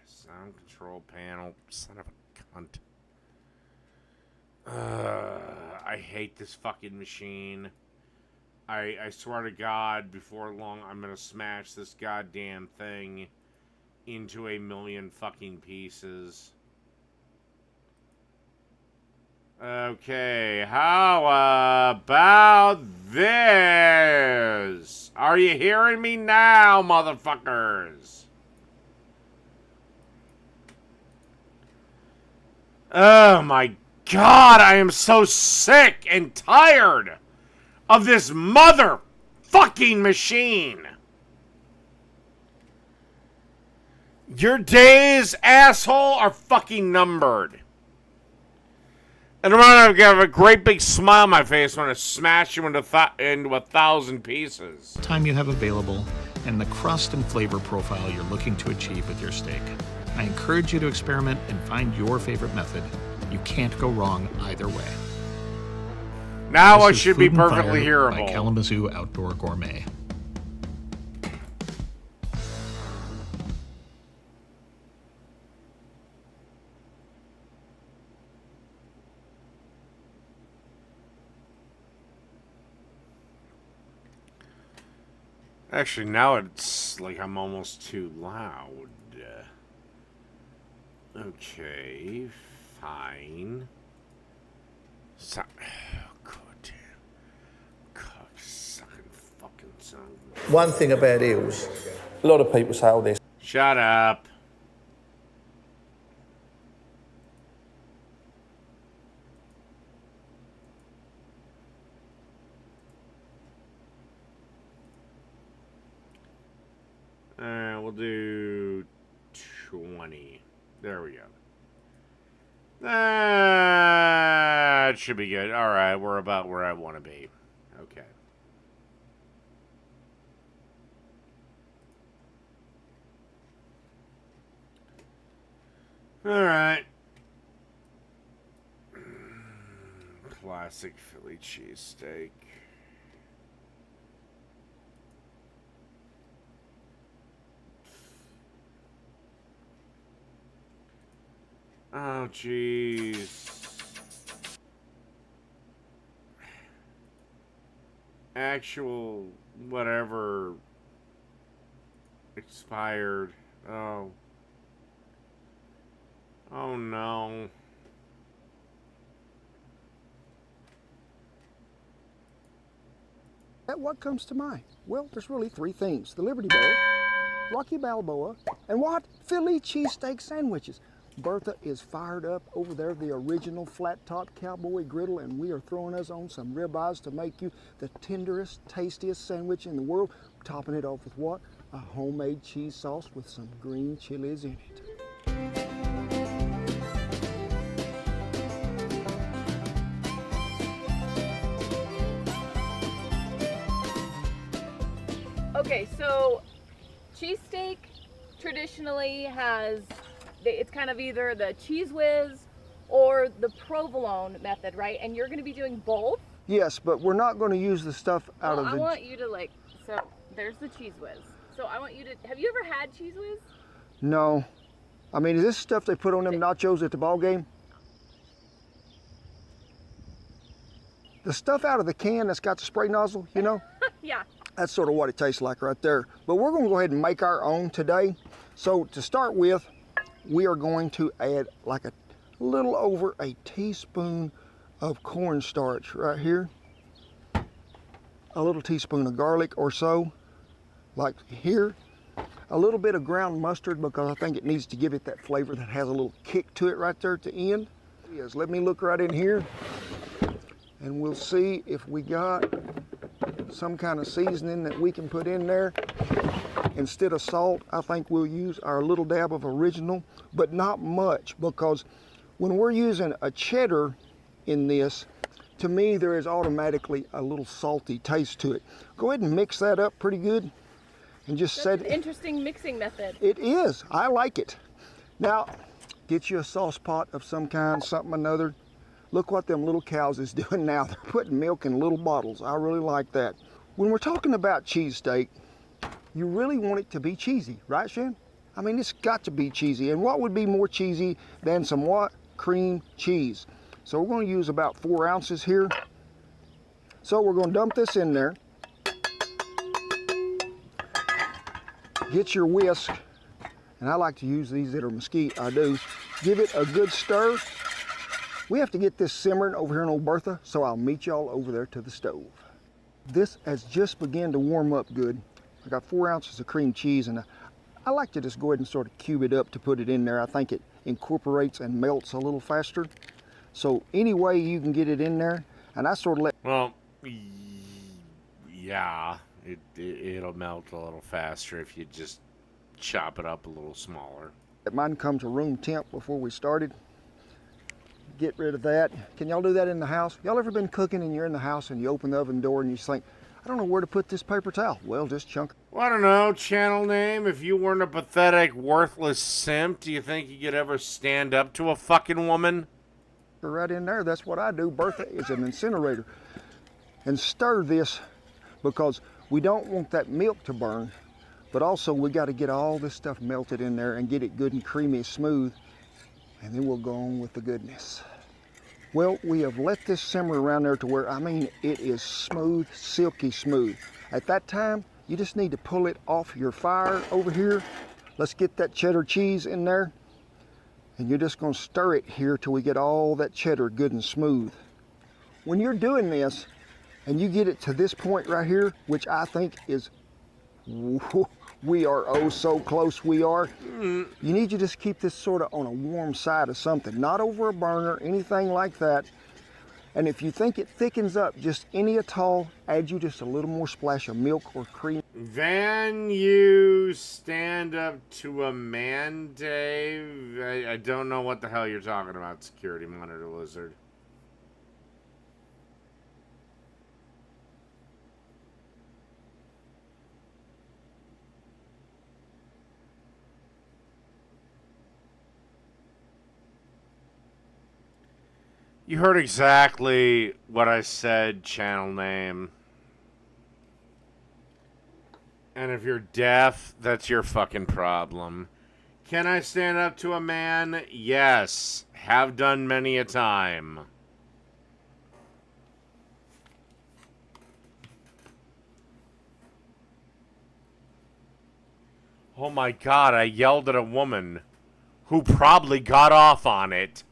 Sound control panel. Son of a cunt. I hate this fucking machine. I swear to God, before long, I'm gonna smash this goddamn thing into a million fucking pieces. Okay, how about this? Are you hearing me now, motherfuckers? Oh my God, I am so sick and tired of this motherfucking machine. Your days, asshole, are fucking numbered. And I'm gonna have a great big smile on my face when I smash you into 1,000 pieces. Time you have available, and the crust and flavor profile you're looking to achieve with your steak. I encourage you to experiment and find your favorite method. You can't go wrong either way. Now This I is should be Food and perfectly Fire hearable. by Kalamazoo Outdoor Gourmet. Actually, now it's like I'm almost too loud. Okay, fine. So, oh, goddamn. Cocksucking fucking son. One thing about eels, a lot of people say, oh, this. Shut up. We'll do 20. There we go. That should be good. All right, we're about where I want to be. Okay. All right. Classic Philly cheesesteak. Oh, jeez. Actual whatever expired. Oh. Oh, no. What comes to mind? Well, there's really three things. The Liberty Bell, Rocky Balboa, and what? Philly cheesesteak sandwiches. Bertha is fired up over there, the original flat-top cowboy griddle, and we are throwing us on some ribeyes to make you the tenderest, tastiest sandwich in the world, topping it off with what? A homemade cheese sauce with some green chilies in it. Okay, so cheesesteak traditionally has, it's kind of either the Cheez Whiz or the provolone method, right? And you're going to be doing both? Yes, but we're not going to use the stuff out of the... I want you to so there's the Cheez Whiz. So I want you to, have you ever had Cheez Whiz? No. I mean, is this stuff they put on them nachos at the ball game? The stuff out of the can that's got the spray nozzle, you know? Yeah. That's sort of what it tastes like right there. But we're going to go ahead and make our own today. So to start with, we are going to add like a little over a teaspoon of cornstarch right here. A little teaspoon of garlic or so, like here. A little bit of ground mustard because I think it needs to give it that flavor that has a little kick to it right there at the end. Yes, let me look right in here and we'll see if we got some kind of seasoning that we can put in there. Instead of salt, I think we'll use our little dab of original, but not much, because when we're using a cheddar in this, to me there is automatically a little salty taste to it. Go ahead and mix that up pretty good and just That's set an it. interesting mixing method. It is. I like it. Now, get you a sauce pot of some kind, something or another. Look what them little cows is doing now. They're putting milk in little bottles. I really like that. When we're talking about cheesesteak, you really want it to be cheesy, right, Shan? I mean, it's got to be cheesy. And what would be more cheesy than some what? Cream cheese. So we're going to use about 4 ounces here. So we're going to dump this in there. Get your whisk, and I like to use these that are mesquite, I do. Give it a good stir. We have to get this simmering over here in Old Bertha, so I'll meet y'all over there to the stove. This has just begun to warm up good. I got 4 ounces of cream cheese, and I like to just go ahead and sort of cube it up to put it in there. I think it incorporates and melts a little faster. So any way you can get it in there, and I sort of let... Well, yeah, it'll melt a little faster if you just chop it up a little smaller. Mine come to room temp before we started. Get rid of that. Can y'all do that in the house? Y'all ever been cooking and you're in the house and you open the oven door and you just think, I don't know where to put this paper towel? Well, just chunk. Well, I don't know, channel name. If you weren't a pathetic, worthless simp, do you think you could ever stand up to a fucking woman? Right in there, that's what I do. Bertha is an incinerator. And stir this because we don't want that milk to burn, but also we got to get all this stuff melted in there and get it good and creamy, smooth, and then we'll go on with the goodness. Well, we have let this simmer around there to where, I mean, it is smooth, silky smooth. At that time, you just need to pull it off your fire over here. Let's get that cheddar cheese in there. And you're just going to stir it here till we get all that cheddar good and smooth. When you're doing this, and you get it to this point right here, which I think is, we are oh so close we are. You need to just keep this sort of on a warm side of something, not over a burner, anything like that. And if you think it thickens up just any at all, add you just a little more splash of milk or cream. Van you stand up to a man, Dave? I don't know what the hell you're talking about, Security Monitor Lizard. You heard exactly what I said, channel name. And if you're deaf, that's your fucking problem. Can I stand up to a man? Yes. Have done many a time. Oh my god, I yelled at a woman who probably got off on it.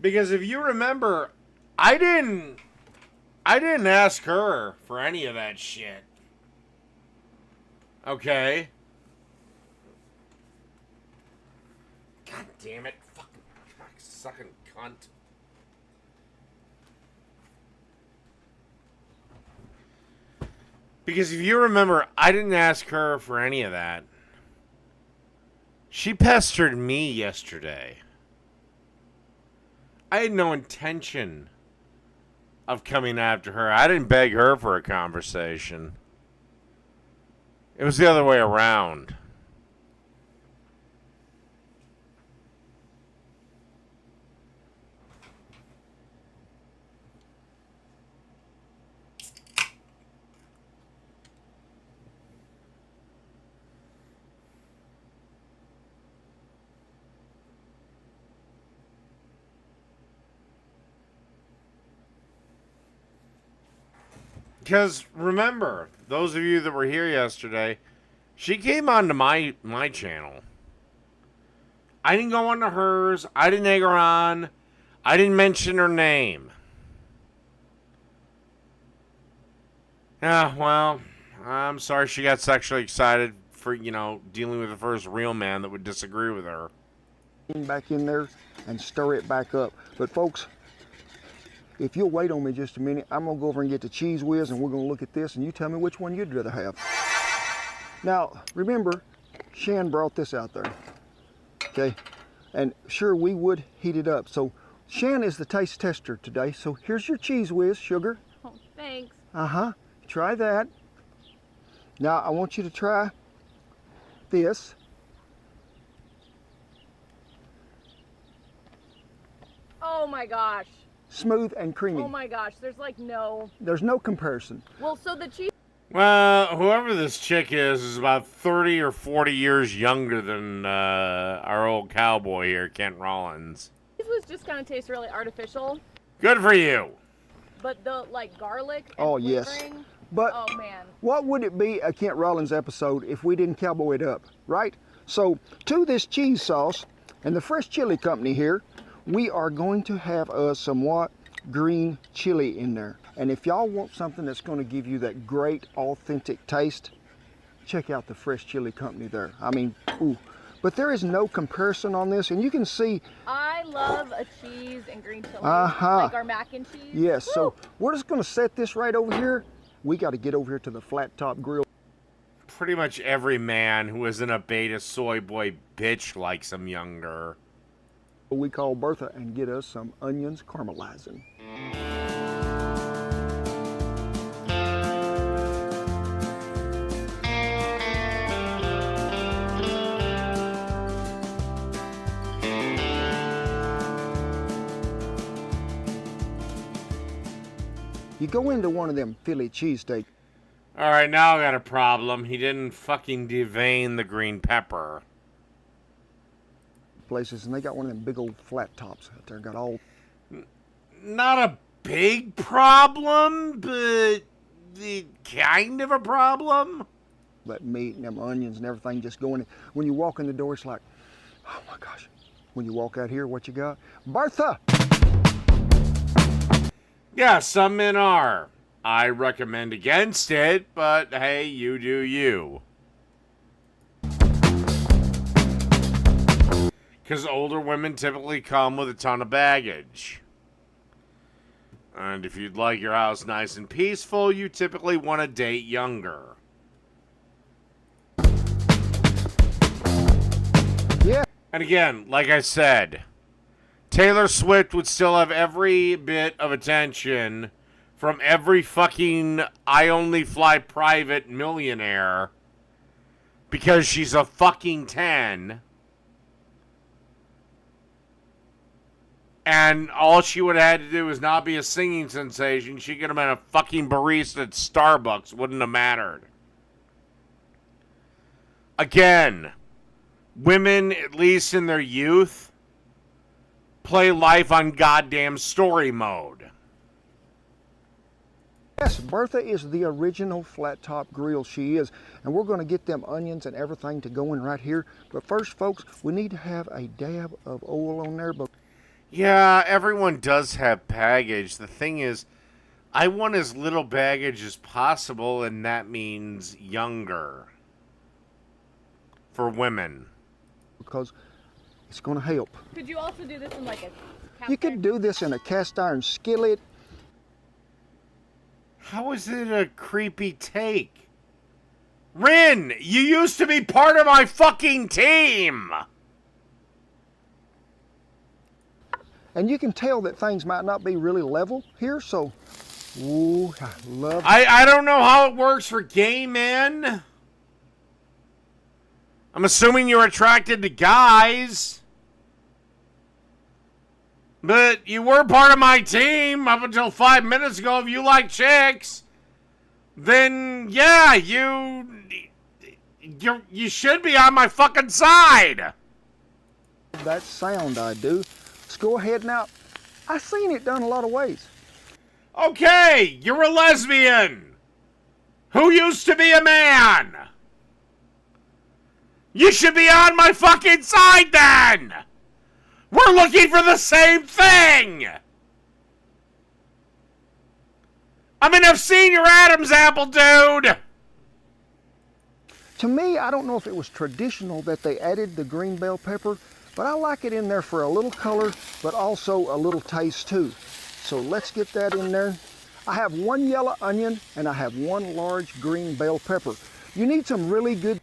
Because if you remember, I didn't ask her for any of that shit. Okay? God damn it. Fucking sucking cunt. Because if you remember, I didn't ask her for any of that. She pestered me yesterday. I had no intention of coming after her. I didn't beg her for a conversation. It was the other way around. Because remember, those of you that were here yesterday, she came onto my channel. I didn't go onto hers. I didn't egg her on. I didn't mention her name. Well, I'm sorry she got sexually excited for, dealing with the first real man that would disagree with her. Back in there and stir it back up. But folks, if you'll wait on me just a minute, I'm gonna go over and get the Cheez Whiz and we're gonna look at this and you tell me which one you'd rather have. Now, remember, Shan brought this out there, okay? And sure, we would heat it up. So Shan is the taste tester today. So here's your Cheez Whiz, sugar. Oh, thanks. Uh-huh, try that. Now, I want you to try this. Oh my gosh. Smooth and creamy. Oh my gosh, there's like no... There's no comparison. Well, so the cheese... Well, whoever this chick is about 30 or 40 years younger than our old cowboy here, Kent Rollins. was just kind of tastes really artificial. Good for you. But the like garlic and Oh, yes. flavoring, But oh man. what would it be a Kent Rollins episode if we didn't cowboy it up, right? So to this cheese sauce and the fresh chili company here, we are going to have somewhat green chili in there. And if y'all want something that's going to give you that great authentic taste, check out the fresh chili company there. I mean, ooh. But there is no comparison on this, and you can see. I love a cheese and green chili, Uh-huh. like our mac and cheese. Yes, so Woo! we're just going to set this right over here. We got to get over here to the flat top grill. Pretty much every man who isn't a beta soy boy bitch likes him younger. We call Bertha and get us some onions caramelizing. You go into one of them Philly cheesesteak Alright, now I got a problem. He didn't fucking devein the green pepper. places, and they got one of them big old flat tops out there. Got all. Not a big problem, but kind of a problem. That meat and them onions and everything just going in. When you walk in the door, it's like, oh my gosh. When you walk out here, what you got? Bertha! Yeah, some men are. I recommend against it, but hey, you do you. Because older women typically come with a ton of baggage. And if you'd like your house nice and peaceful, you typically want to date younger. Yeah. And again, like I said, Taylor Swift would still have every bit of attention from every fucking I only fly private millionaire because she's a fucking 10. And all she would have had to do was not be a singing sensation. She could have been a fucking barista at Starbucks. Wouldn't have mattered. Again, women, at least in their youth, play life on goddamn story mode. Yes, Bertha is the original flat top grill. She is. And we're going to get them onions and everything to go in right here. But first, folks, we need to have a dab of oil on there. But yeah, everyone does have baggage. The thing is, I want as little baggage as possible, and that means younger. For women. Because it's going to help. Could you also do this in like a cast You could do this in a cast iron skillet. How is it a creepy take? Rin, you used to be part of my fucking team! And you can tell that things might not be really level here, so, ooh, I love it. I don't know how it works for gay men. I'm assuming you're attracted to guys. But you were part of my team up until 5 minutes ago. If you like chicks, then yeah, you should be on my fucking side. That sound I do. Let's go ahead now. I've seen it done a lot of ways. Okay, you're a lesbian who used to be a man. You should be on my fucking side then. We're looking for the same thing. I mean, I've seen your Adam's apple, dude! To me, I don't know if it was traditional that they added the green bell pepper, but I like it in there for a little color, but also a little taste too. So let's get that in there. I have 1 yellow onion and I have 1 large green bell pepper. You need some really good.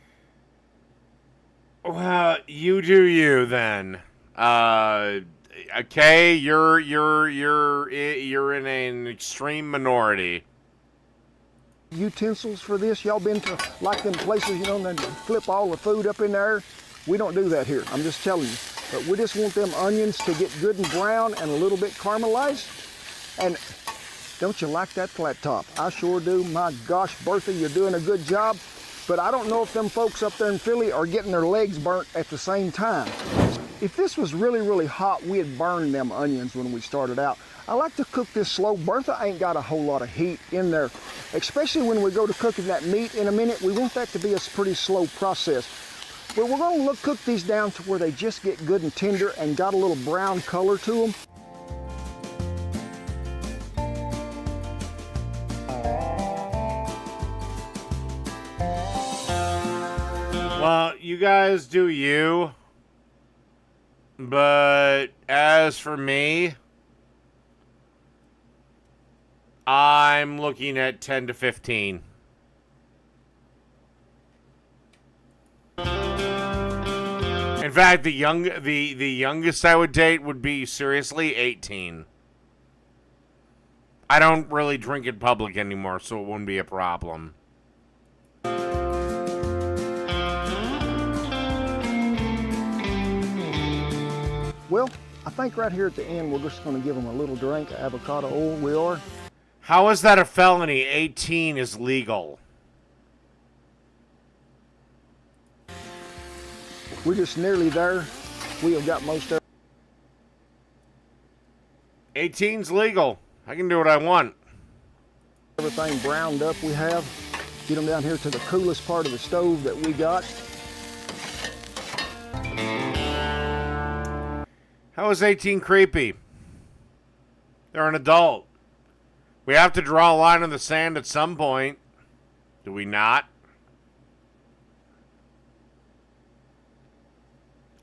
Well, you do you then. Okay, you're in an extreme minority. Utensils for this. Y'all been to like them places, you know, and they flip all the food up in there? We don't do that here, I'm just telling you. But we just want them onions to get good and brown and a little bit caramelized. And don't you like that flat top? I sure do. My gosh, Bertha, you're doing a good job. But I don't know if them folks up there in Philly are getting their legs burnt at the same time. If this was really, really hot, we'd burn them onions when we started out. I like to cook this slow. Bertha ain't got a whole lot of heat in there, especially when we go to cooking that meat in a minute. We want that to be a pretty slow process. But we're going to cook these down to where they just get good and tender and got a little brown color to them. Well, you guys do you. But as for me, I'm looking at 10 to 15. In fact, the youngest I would date would be seriously 18. I don't really drink in public anymore, so it wouldn't be a problem. Well, I think right here at the end, we're just going to give them a little drink of avocado oil. We are. How is that a felony? 18 is legal. We're just nearly there. We have got most of 18's legal. I can do what I want. everything browned up we have. Get them down here to the coolest part of the stove that we got. How is 18 creepy? They're an adult. We have to draw a line in the sand at some point. Do we not?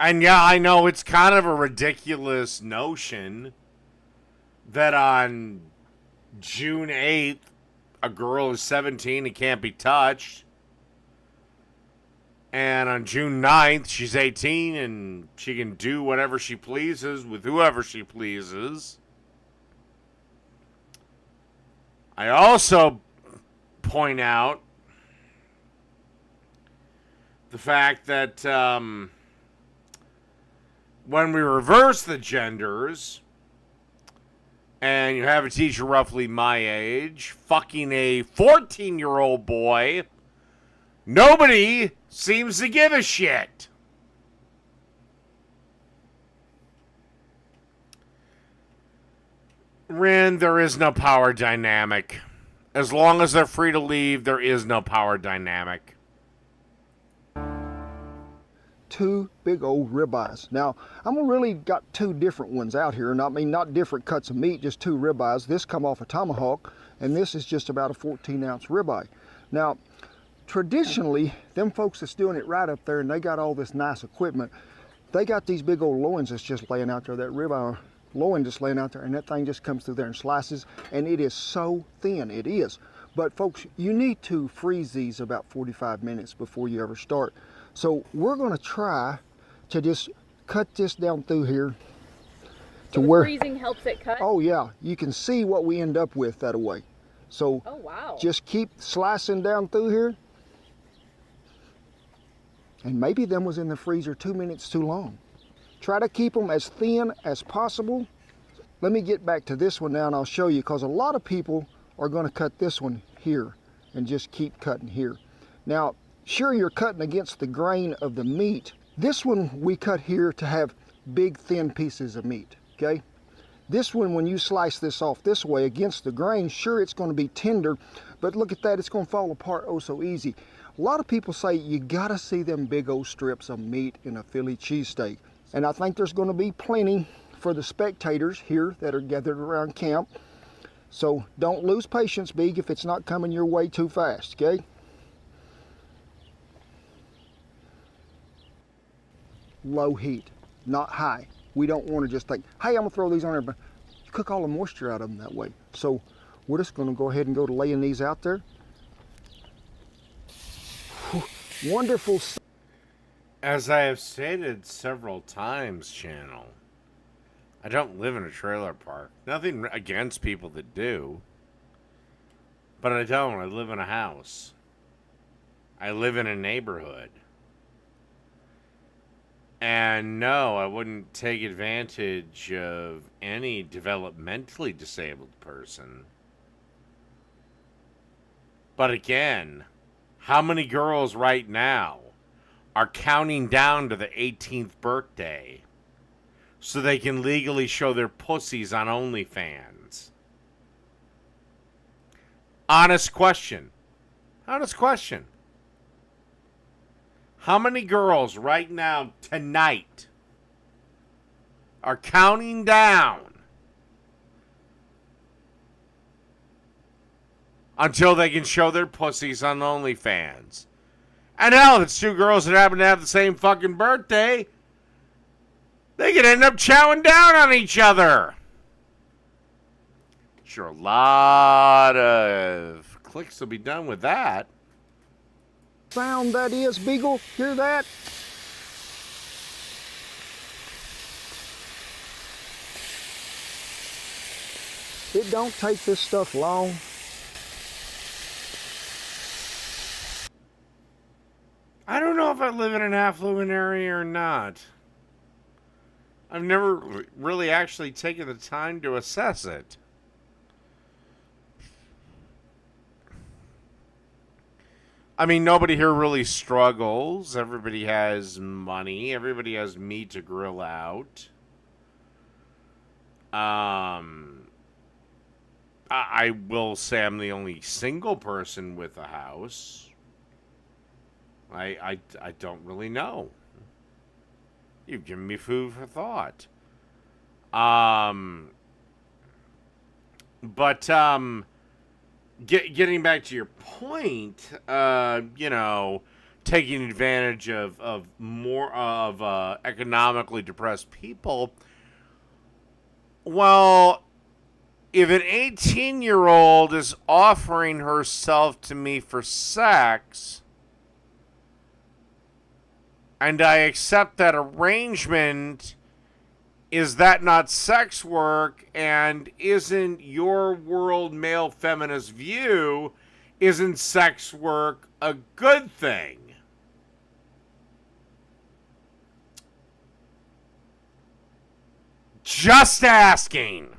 And yeah, I know it's kind of a ridiculous notion that on June 8th, a girl is 17 and can't be touched. And on June 9th, she's 18 and she can do whatever she pleases with whoever she pleases. I also point out the fact that when we reverse the genders and you have a teacher roughly my age fucking a 14-year-old boy, nobody seems to give a shit. Rin, there is no power dynamic. As long as they're free to leave, there is no power dynamic. 2 big old ribeyes. Now, I'm really got 2 different ones out here, and I mean not different cuts of meat, just 2 ribeyes. This come off a tomahawk, and this is just about a 14-ounce ribeye. Now, traditionally, them folks that's doing it right up there, and they got all this nice equipment, they got these big old loins that's just laying out there, that ribeye loin just laying out there, and that thing just comes through there and slices, and it is so thin, it is. But folks, you need to freeze these about 45 minutes before you ever start. So we're going to try to just cut this down through here to where freezing helps it cut. Oh yeah, you can see what we end up with that way. So oh wow, just keep slicing down through here. And maybe them was in the freezer 2 minutes too long. Try to keep them as thin as possible. Let me get back to this one now and I'll show you, because a lot of people are going to cut this one here and just keep cutting here. Now, sure, you're cutting against the grain of the meat. This one we cut here to have big thin pieces of meat, okay? This one, when you slice this off this way against the grain, sure, it's going to be tender, but look at that, it's going to fall apart oh so easy. A lot of people say you gotta see them big old strips of meat in a Philly cheesesteak. And I think there's going to be plenty for the spectators here that are gathered around camp So don't lose patience, Big, if it's not coming your way too fast, okay? Low heat, not high. We don't want to just think, hey, I'm gonna throw these on there, but you cook all the moisture out of them that way. So we're just gonna go ahead and go to laying these out there. Whew, wonderful. As I have stated several times, channel, I don't live in a trailer park. Nothing against people that do. But I don't. I live in a house. I live in a neighborhood. And no, I wouldn't take advantage of any developmentally disabled person. But again, how many girls right now are counting down to the 18th birthday so they can legally show their pussies on OnlyFans? Honest question. Honest question. How many girls right now, tonight, are counting down until they can show their pussies on OnlyFans? And hell, if it's two girls that happen to have the same fucking birthday, they could end up chowing down on each other. Sure, a lot of clicks will be done with that. Sound that is, Beagle, hear that? It don't take this stuff long. I don't know if I live in an affluent area or not. I've never really actually taken the time to assess it. I mean, nobody here really struggles. Everybody has money. Everybody has meat to grill out. I will say I'm the only single person with a house. I don't really know. You've given me food for thought. Getting back to your point, taking advantage of more of economically depressed people. Well, if an 18-year-old is offering herself to me for sex, and I accept that arrangement, is that not sex work? And isn't your world male feminist view, isn't sex work a good thing? Just asking.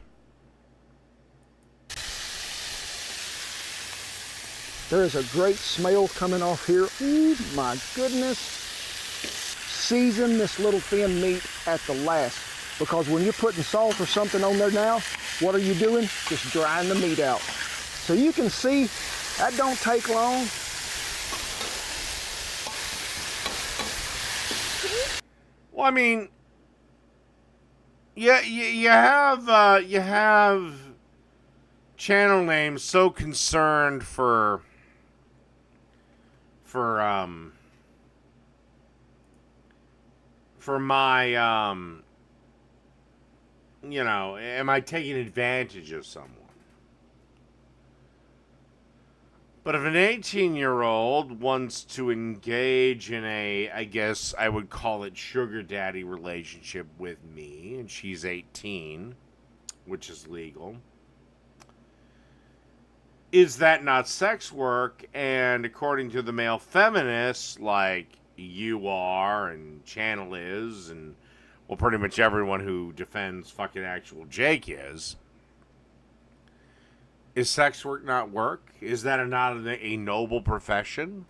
There is a great smell coming off here. Ooh, my goodness. Season this little thin meat at the last, because when you're putting salt or something on there now, what are you doing? Just drying the meat out. So you can see that don't take long. Well, I mean, yeah, you have channel names so concerned for my am I taking advantage of someone? But if an 18-year-old wants to engage in a, I guess I would call it sugar daddy relationship with me, and she's 18, which is legal, is that not sex work? And according to the male feminists, like you are and Channel is, and well, pretty much everyone who defends fucking actual Jake is sex work not work? Is that not a noble profession?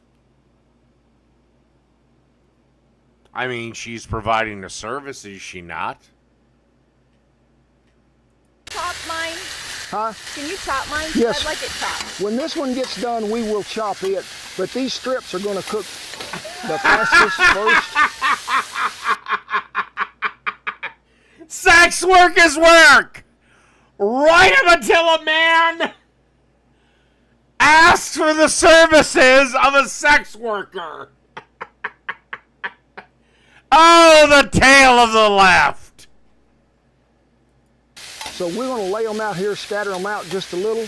I mean, she's providing a service, is she not? Chop mine. Huh? Can you chop mine? Yes. I'd like it chopped. When this one gets done, we will chop it, but these strips are going to cook the fastest first. Sex work is work! right up until a man asks for the services of a sex worker. Oh, the tail of the left. So we're going to lay them out here, scatter them out just a little.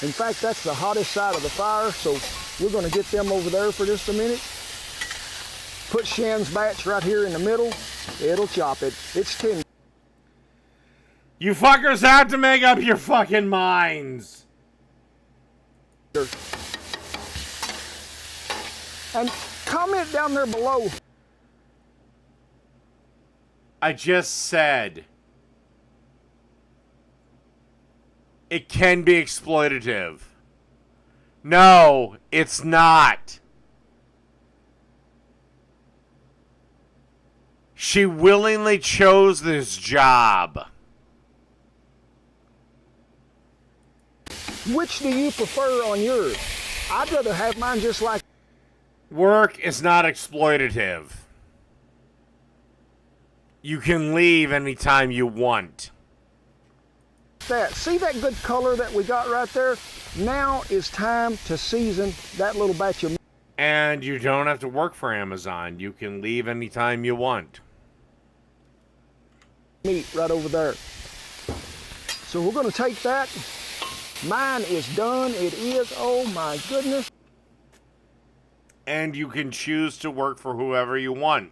In fact, that's the hottest side of the fire, so we're going to get them over there for just a minute. Put Shan's batch right here in the middle. It'll chop it. It's tender. You fuckers have to make up your fucking minds. And comment down there below. I just said it can be exploitative. No, it's not. She willingly chose this job. Which do you prefer on yours? I'd rather have mine just like Work is not exploitative. You can leave anytime you want. that. See that good color that we got right there? Now is time to season that little batch of meat. And you don't have to work for Amazon. You can leave anytime you want. Meat right over there. So we're going to take that. Mine is done. It is. Oh my goodness. And you can choose to work for whoever you want.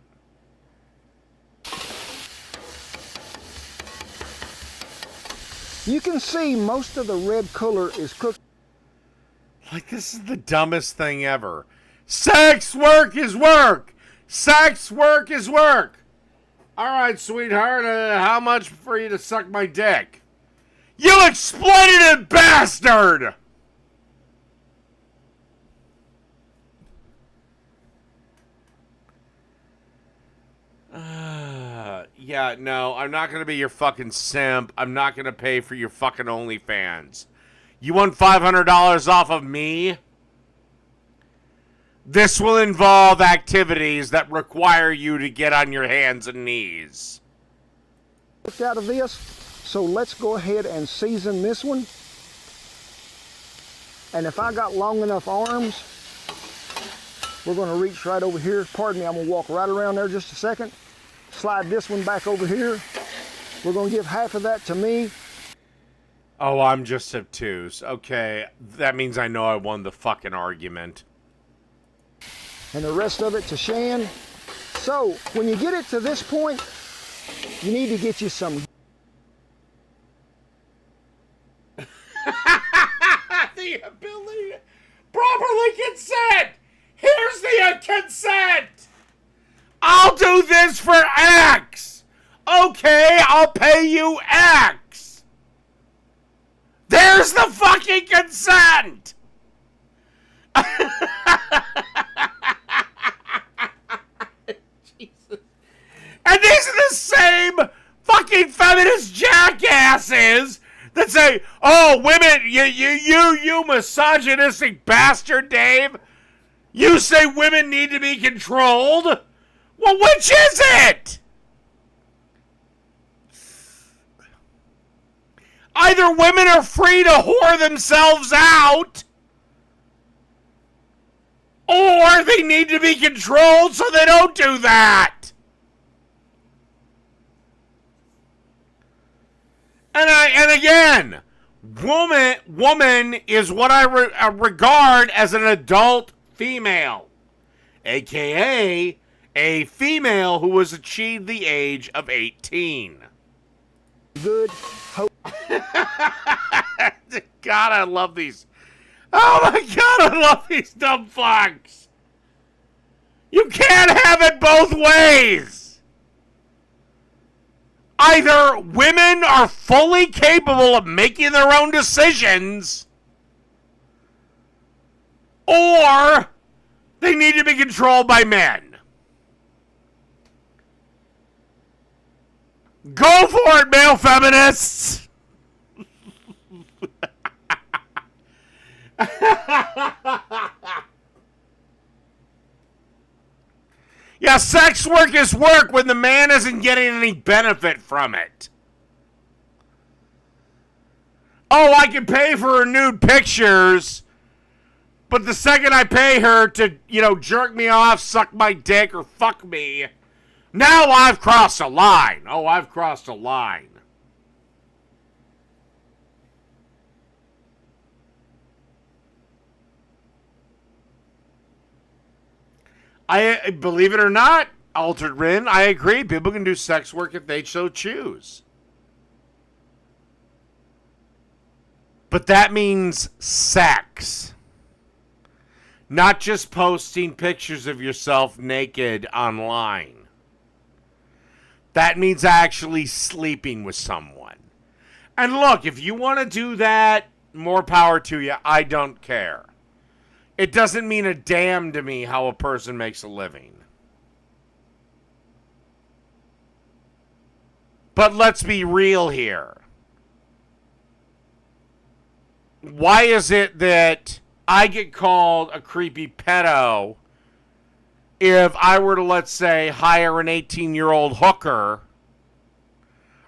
You can see most of the red color is cooked. Like, this is the dumbest thing ever. Sex work is work. Sex work is work. All right, sweetheart, how much for you to suck my dick? You exploitative bastard! Yeah, no, I'm not going to be your fucking simp. I'm not going to pay for your fucking OnlyFans. You want $500 off of me? This will involve activities that require you to get on your hands and knees. Out of this, so let's go ahead and season this one. And if I got long enough arms, we're going to reach right over here. Pardon me, I'm going to walk right around there just a second. Slide this one back over here. We're going to give half of that to me. Oh, I'm just obtuse. Okay, that means I know I won the fucking argument. And the rest of it to Shan. So, when you get it to this point, you need to get you some. The ability to properly consent! Here's the consent! I'll do this for X! Okay, I'll pay you X! There's the fucking consent! Jesus. And these are the same fucking feminist jackasses that say, "Oh, women, you misogynistic bastard, Dave. You say women need to be controlled? Well, which is it? Either women are free to whore themselves out, or they need to be controlled so they don't do that." And again, woman is what I regard as an adult female, aka a female who has achieved the age of 18. Good. God, I love these. Oh my God, I love these dumb fucks. You can't have it both ways. Either women are fully capable of making their own decisions, or they need to be controlled by men. Go for it, male feminists! Yeah, sex work is work when the man isn't getting any benefit from it. oh, I can pay for her nude pictures, but the second I pay her to, jerk me off, suck my dick, or fuck me, now I've crossed a line. Oh, I've crossed a line. I believe it or not, Altered Rin, I agree. People can do sex work if they so choose. But that means sex. Not just posting pictures of yourself naked online. That means actually sleeping with someone. And look, if you want to do that, more power to you. I don't care. It doesn't mean a damn to me how a person makes a living. But let's be real here. Why is it that I get called a creepy pedo if I were to, let's say, hire an 18-year-old hooker,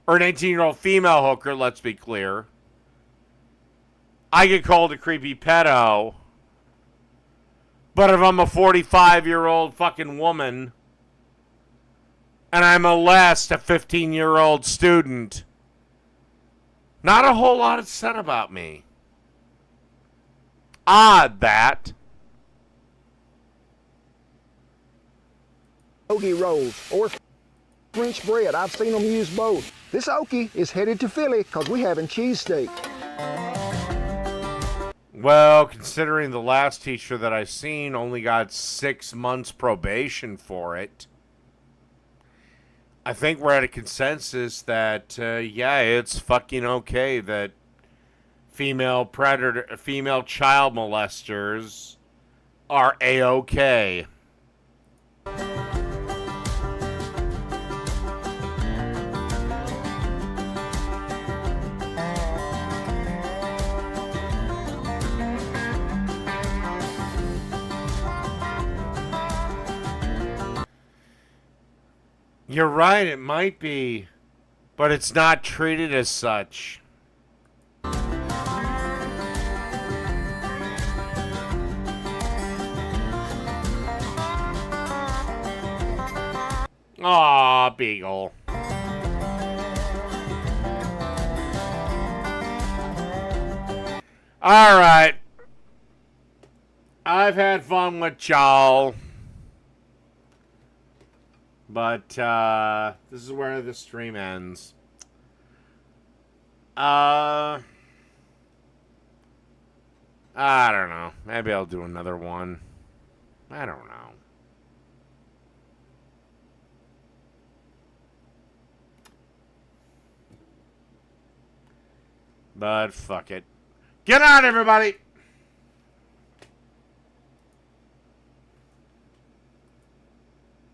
or an 18-year-old female hooker, let's be clear. I get called a creepy pedo. But if I'm a 45-year-old fucking woman and I molest a 15-year-old student, not a whole lot is said about me. Odd that. Okie rolls or French bread. I've seen them use both. This Okie is headed to Philly because we having cheesesteak. Well, considering the last teacher that I seen only got 6 months probation for it, I think we're at a consensus that, yeah, it's fucking okay that female child molesters are A-okay. You're right, it might be, but it's not treated as such. Aw, Beagle. Alright. I've had fun with y'all. But, this is where the stream ends. I don't know. Maybe I'll do another one. I don't know. But fuck it. Get on, everybody!